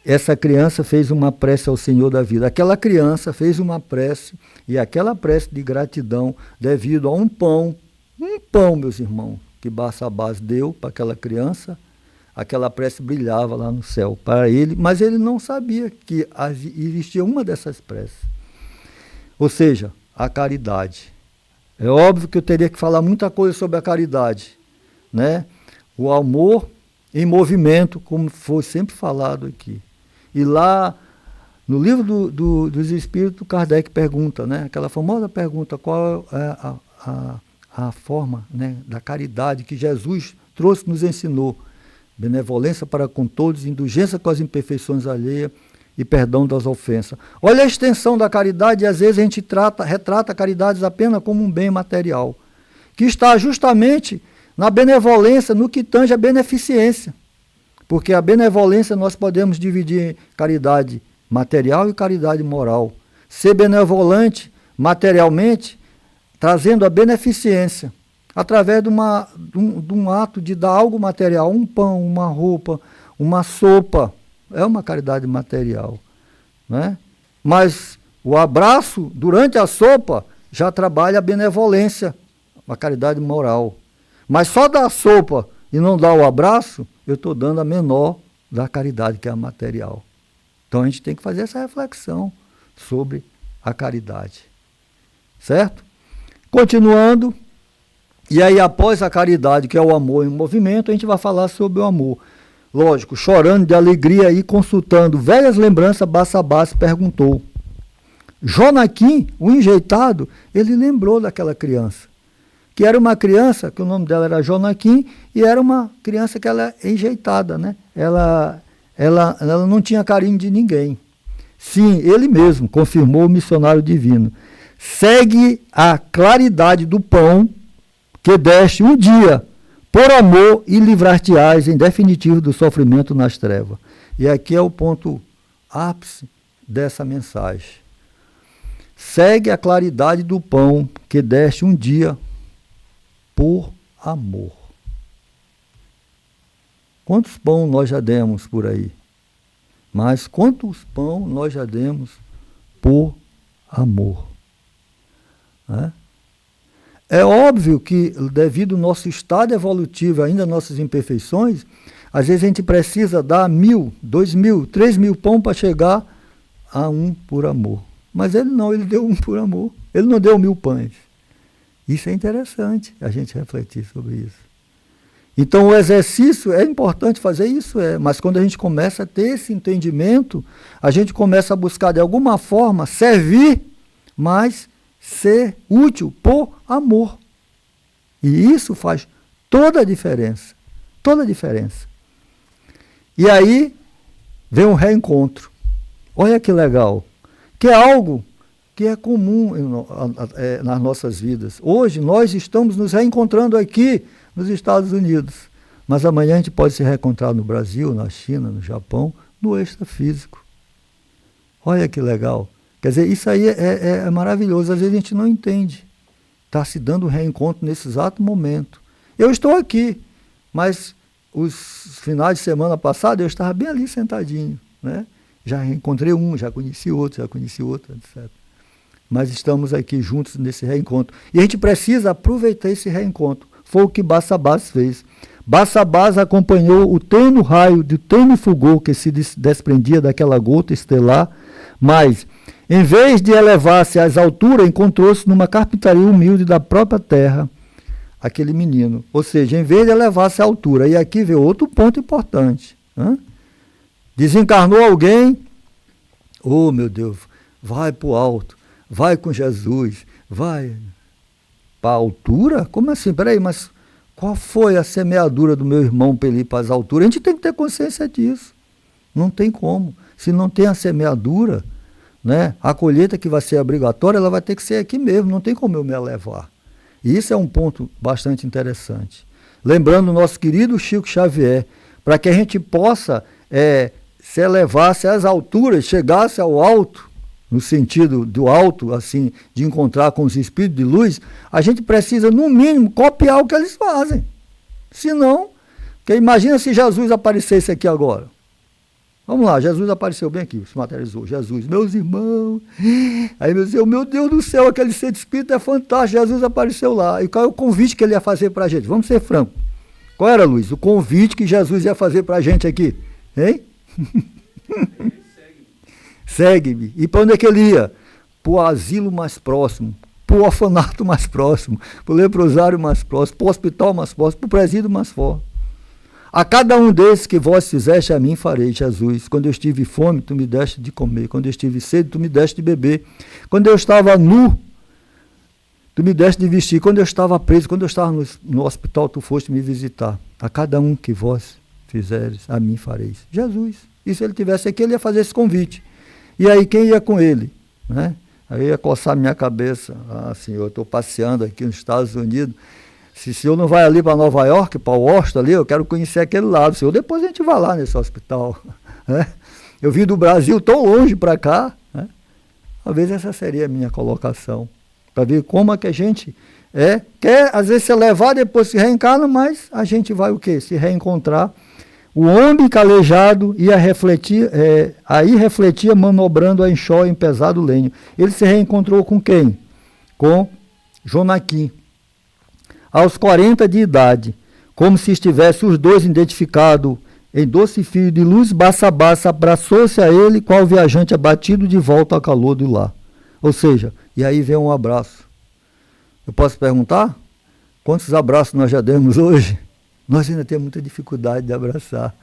essa criança fez uma prece ao Senhor da vida. Aquela criança fez uma prece, e aquela prece de gratidão devido a um pão, meus irmãos, que Barçabás deu para aquela criança. Aquela prece brilhava lá no céu para ele, mas ele não sabia que existia uma dessas preces. Ou seja, a caridade. É óbvio que eu teria que falar muita coisa sobre a caridade, né? O amor em movimento, como foi sempre falado aqui. E lá, no livro dos Espíritos, Kardec pergunta, né? Aquela famosa pergunta, qual é a forma, né, da caridade que Jesus trouxe, nos ensinou. Benevolência para com todos, indulgência com as imperfeições alheias e perdão das ofensas. Olha a extensão da caridade, e às vezes a gente retrata a caridade apenas como um bem material, que está justamente na benevolência, no que tange a beneficência. Porque a benevolência nós podemos dividir em caridade material e caridade moral. Ser benevolente materialmente, trazendo a beneficência, através de um ato de dar algo material, um pão, uma roupa, uma sopa, é uma caridade material, né? Mas o abraço durante a sopa já trabalha a benevolência, a caridade moral. Mas só dar a sopa e não dar o abraço, eu estou dando a menor da caridade, que é a material. Então a gente tem que fazer essa reflexão sobre a caridade, certo? Continuando. E aí, após a caridade, que é o amor em movimento, a gente vai falar sobre o amor. Lógico, chorando de alegria e consultando velhas lembranças, Barçabás perguntou. Jonaquim, o enjeitado, ele lembrou daquela criança. Que era uma criança, que o nome dela era Jonaquim, e era uma criança que ela é enjeitada, né? Ela não tinha carinho de ninguém. Sim, ele mesmo, confirmou o missionário divino. Segue a claridade do pão que deste um dia, por amor, e livrar-te-ás em definitivo do sofrimento nas trevas. E aqui é o ponto ápice dessa mensagem. Segue a claridade do pão que deste um dia por amor. Quantos pão nós já demos por aí? Mas quantos pão nós já demos por amor? Né? É óbvio que, devido ao nosso estado evolutivo, ainda nossas imperfeições, às vezes a gente precisa dar 1.000, 2.000, 3.000 pão para chegar a um por amor. Mas ele não, ele deu um por amor. Ele não deu 1.000 pães. Isso é interessante, a gente refletir sobre isso. Então o exercício, é importante fazer isso, mas quando a gente começa a ter esse entendimento, a gente começa a buscar de alguma forma servir, mas ser útil por amor. E isso faz toda a diferença. Toda a diferença. E aí vem um reencontro. Olha que legal. Que é algo que é comum nas nossas vidas. Hoje nós estamos nos reencontrando aqui nos Estados Unidos. Mas amanhã a gente pode se reencontrar no Brasil, na China, no Japão, no extrafísico. Olha que legal. Quer dizer, isso aí é maravilhoso. Às vezes a gente não entende. Está se dando um reencontro nesse exato momento. Eu estou aqui, mas os finais de semana passada eu estava bem ali sentadinho, né? Já encontrei um, já conheci outro, etc. mas estamos aqui juntos nesse reencontro. E a gente precisa aproveitar esse reencontro. Foi o que Barsabás fez. Barsabás acompanhou o tênue raio de tênue fulgor que se desprendia daquela gota estelar, mas, em vez de elevar-se às alturas, encontrou-se numa carpintaria humilde da própria terra, aquele menino. Ou seja, em vez de elevar-se à altura. E aqui vem outro ponto importante. Desencarnou alguém, oh meu Deus, vai para o alto, vai com Jesus, vai para a altura? Como assim? Peraí, mas qual foi a semeadura do meu irmão para ele ir para as alturas? A gente tem que ter consciência disso. Não tem como. Se não tem a semeadura, né, a colheita que vai ser obrigatória, ela vai ter que ser aqui mesmo, não tem como eu me elevar. E isso é um ponto bastante interessante. Lembrando o nosso querido Chico Xavier, para que a gente possa se elevasse às alturas, chegasse ao alto, no sentido do alto, assim, de encontrar com os espíritos de luz, a gente precisa, no mínimo, copiar o que eles fazem. Senão, porque imagina se Jesus aparecesse aqui agora. Vamos lá, Jesus apareceu bem aqui, se materializou. Jesus, meus irmãos. Aí meu Deus do céu, aquele ser de espírito é fantástico, Jesus apareceu lá. E qual é o convite que ele ia fazer para a gente? Vamos ser francos. Qual era, Luiz? O convite que Jesus ia fazer para a gente aqui? Hein? Segue-me. E para onde é que ele ia? Para o asilo mais próximo, para o orfanato mais próximo, para o leprosário mais próximo, para o hospital mais próximo, para o presídio mais forte. A cada um desses que vós fizeste, a mim farei, Jesus. Quando eu estive fome, tu me deste de comer. Quando eu estive sede, tu me deste de beber. Quando eu estava nu, tu me deste de vestir. Quando eu estava preso, quando eu estava no hospital, tu foste me visitar. A cada um que vós fizeres, a mim fareis. Jesus. E se ele tivesse aqui, ele ia fazer esse convite. E aí, quem ia com ele? Né? Aí eu ia coçar minha cabeça. Ah, Senhor, eu estou passeando aqui nos Estados Unidos. Se o senhor não vai ali para Nova York, para o Washington ali, eu quero conhecer aquele lado. Senhor, depois a gente vai lá nesse hospital. Né? Eu vim do Brasil tão longe para cá. Né? Talvez essa seria a minha colocação. Para ver como é que a gente quer, às vezes, se elevar, depois se reencarna, mas a gente vai o quê? Se reencontrar. O homem calejado ia refletir, aí refletia manobrando a enxó em pesado lenho. Ele se reencontrou com quem? Com Jonaquim. Aos 40 de idade, como se estivesse os dois identificados em doce fio de luz, Barsabás abraçou-se a ele, qual viajante abatido de volta ao calor do lar. Ou seja, e aí vem um abraço. Eu posso perguntar? Quantos abraços nós já demos hoje? Nós ainda temos muita dificuldade de abraçar.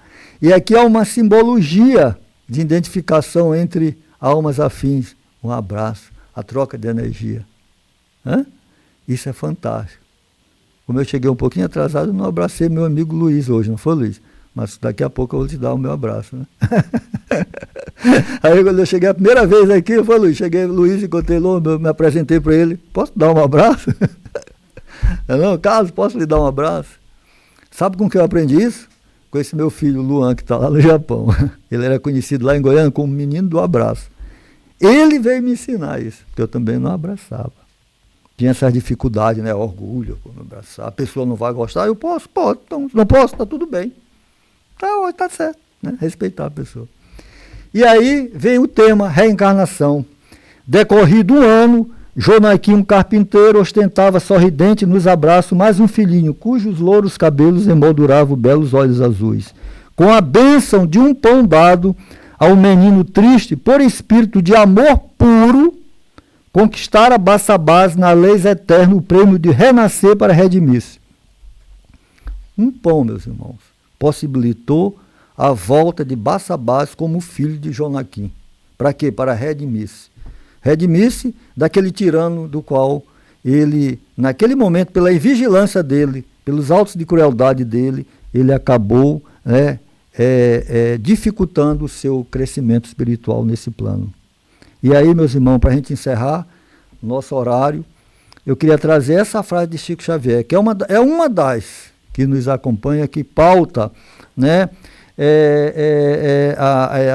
E aqui há uma simbologia de identificação entre almas afins. Um abraço, a troca de energia. Isso é fantástico. Como eu cheguei um pouquinho atrasado, eu não abracei meu amigo Luiz hoje, não foi, Luiz? Mas daqui a pouco eu vou te dar o meu abraço. Né? Aí quando eu cheguei a primeira vez aqui, eu falei, Luiz, cheguei Luiz, encontrei ele, me apresentei para ele. Posso dar um abraço? Não, Carlos, posso lhe dar um abraço? Sabe com que eu aprendi isso? Com esse meu filho, Luan, que está lá no Japão. Ele era conhecido lá em Goiânia como o menino do abraço. Ele veio me ensinar isso, porque eu também não abraçava. Tinha essas dificuldades, né? Orgulho, como abraçar. A pessoa não vai gostar, eu posso, pode. Então, não posso, está tudo bem. Tá certo, né? Respeitar a pessoa. E aí vem o tema reencarnação. Decorrido um ano, Jonaquim, um carpinteiro, ostentava sorridente nos abraços mais um filhinho, cujos louros cabelos emolduravam belos olhos azuis. Com a bênção de um pão dado ao menino triste, por espírito de amor puro, conquistara Barsabás na leis eterna o prêmio de renascer para redimir-se. Um pão, meus irmãos, possibilitou a volta de Barsabás como filho de Jonaquim. Para quê? Para redimir-se. Redimir-se daquele tirano do qual ele, naquele momento, pela invigilância dele, pelos autos de crueldade dele, ele acabou dificultando o seu crescimento espiritual nesse plano. E aí, meus irmãos, para a gente encerrar nosso horário, eu queria trazer essa frase de Chico Xavier, que é uma das que nos acompanha, que pauta, né,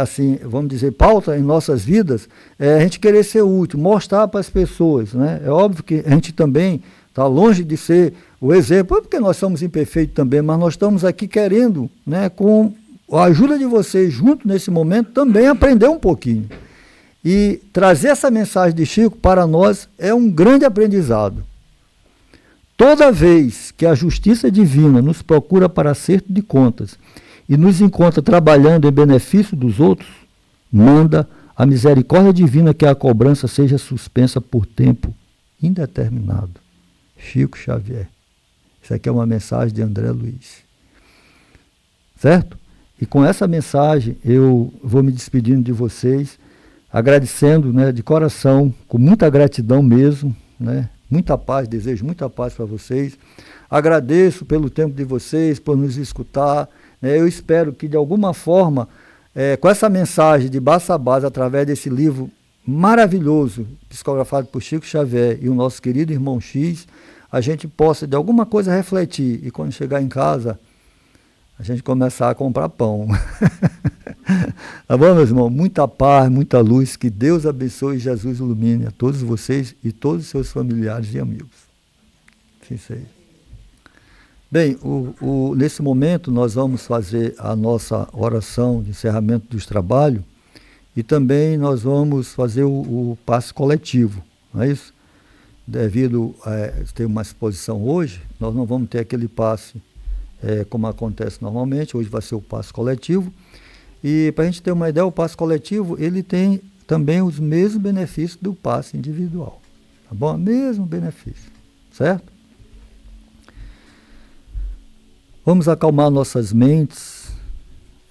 assim, vamos dizer, pauta em nossas vidas, a gente querer ser útil, mostrar para as pessoas. Né? É óbvio que a gente também está longe de ser o exemplo, porque nós somos imperfeitos também, mas nós estamos aqui querendo, né, com a ajuda de vocês, junto nesse momento, também aprender um pouquinho. E trazer essa mensagem de Chico para nós é um grande aprendizado. Toda vez que a justiça divina nos procura para acerto de contas e nos encontra trabalhando em benefício dos outros, manda a misericórdia divina que a cobrança seja suspensa por tempo indeterminado. Chico Xavier. Isso aqui é uma mensagem de André Luiz. Certo? E com essa mensagem eu vou me despedindo de vocês, agradecendo, né, de coração, com muita gratidão mesmo, né? Muita paz, desejo muita paz para vocês. Agradeço pelo tempo de vocês, por nos escutar. Né? Eu espero que, de alguma forma, com essa mensagem de Baça a Base, através desse livro maravilhoso, psicografado por Chico Xavier e o nosso querido irmão X, a gente possa, de alguma coisa, refletir. E quando chegar em casa, a gente começar a comprar pão. Tá bom, meus irmãos? Muita paz, muita luz. Que Deus abençoe e Jesus ilumine a todos vocês e todos os seus familiares e amigos. Sim, sei. Bem, nesse momento nós vamos fazer a nossa oração de encerramento dos trabalhos e também nós vamos fazer o passe coletivo, não é isso? Devido a ter uma exposição hoje, nós não vamos ter aquele passe como acontece normalmente, hoje vai ser o passe coletivo. E para a gente ter uma ideia, o passe coletivo, ele tem também os mesmos benefícios do passe individual. Tá bom? Mesmo benefício. Certo? Vamos acalmar nossas mentes,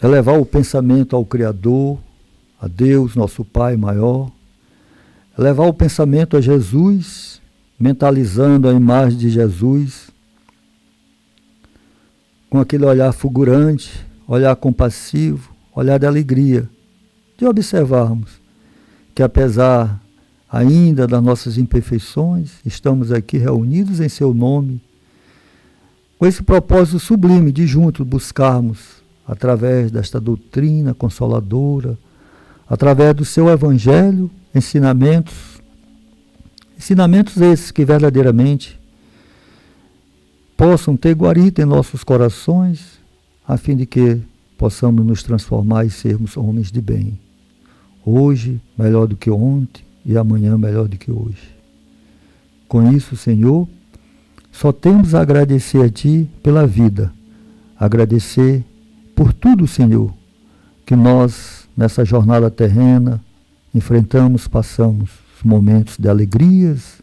elevar o pensamento ao Criador, a Deus, nosso Pai maior, elevar o pensamento a Jesus, mentalizando a imagem de Jesus, com aquele olhar fulgurante, olhar compassivo, olhar de alegria, de observarmos que apesar ainda das nossas imperfeições, estamos aqui reunidos em seu nome, com esse propósito sublime de juntos buscarmos, através desta doutrina consoladora, através do seu evangelho, ensinamentos esses que verdadeiramente possam ter guarita em nossos corações, a fim de que possamos nos transformar e sermos homens de bem. Hoje, melhor do que ontem, e amanhã, melhor do que hoje. Com isso, Senhor, só temos a agradecer a Ti pela vida, agradecer por tudo, Senhor, que nós, nessa jornada terrena, enfrentamos, passamos os momentos de alegrias,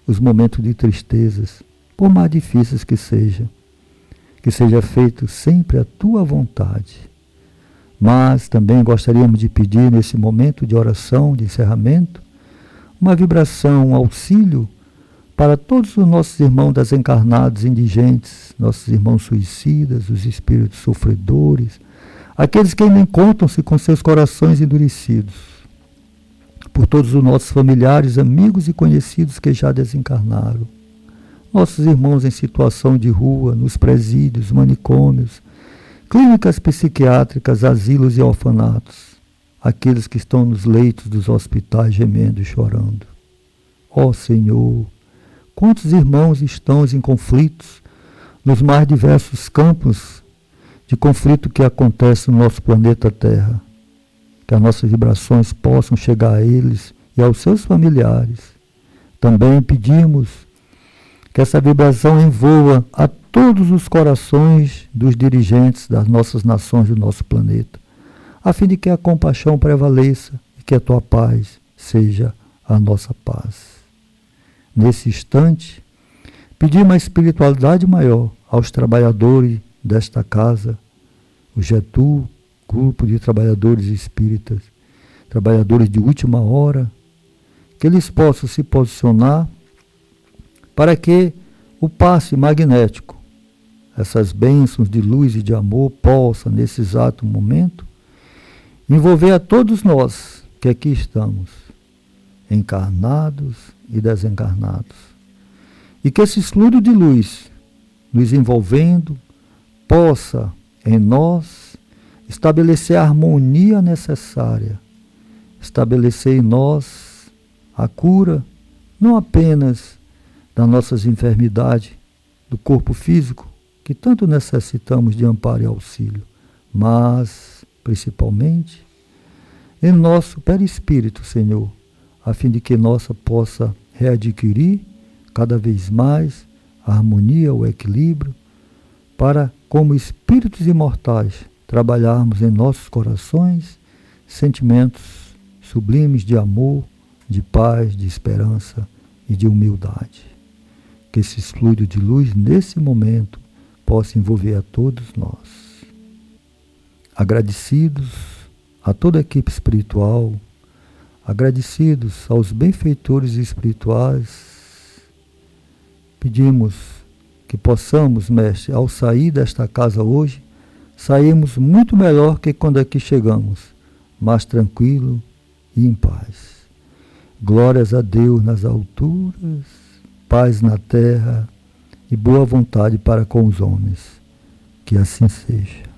os momentos de tristezas, por mais difíceis que seja feito sempre a Tua vontade. Mas também gostaríamos de pedir nesse momento de oração, de encerramento, uma vibração, um auxílio para todos os nossos irmãos desencarnados, indigentes, nossos irmãos suicidas, os espíritos sofredores, aqueles que ainda encontram-se com seus corações endurecidos, por todos os nossos familiares, amigos e conhecidos que já desencarnaram, nossos irmãos em situação de rua, nos presídios, manicômios, clínicas psiquiátricas, asilos e orfanatos, aqueles que estão nos leitos dos hospitais gemendo e chorando. Ó Senhor, quantos irmãos estão em conflitos, nos mais diversos campos de conflito que acontece no nosso planeta Terra, que as nossas vibrações possam chegar a eles e aos seus familiares. Também pedimos que essa vibração envolva a todos os corações dos dirigentes das nossas nações do nosso planeta, a fim de que a compaixão prevaleça e que a Tua paz seja a nossa paz. Nesse instante, pedimos uma espiritualidade maior aos trabalhadores desta casa, o GETU, Grupo de Trabalhadores Espíritas, trabalhadores de última hora, que eles possam se posicionar para que o passe magnético, essas bênçãos de luz e de amor, possa, nesse exato momento, envolver a todos nós que aqui estamos, encarnados e desencarnados. E que esse fluido de luz, nos envolvendo, possa, em nós, estabelecer a harmonia necessária, estabelecer em nós a cura, não apenas das nossas enfermidades do corpo físico, que tanto necessitamos de amparo e auxílio, mas, principalmente, em nosso perispírito, Senhor, a fim de que nossa possa readquirir cada vez mais a harmonia, o equilíbrio, para, como espíritos imortais, trabalharmos em nossos corações sentimentos sublimes de amor, de paz, de esperança e de humildade. Que esse fluido de luz, nesse momento, possa envolver a todos nós. Agradecidos a toda a equipe espiritual, agradecidos aos benfeitores espirituais, pedimos que possamos, Mestre, ao sair desta casa hoje, sairmos muito melhor que quando aqui chegamos, mais tranquilo e em paz. Glórias a Deus nas alturas, paz na terra e boa vontade para com os homens. Que assim seja.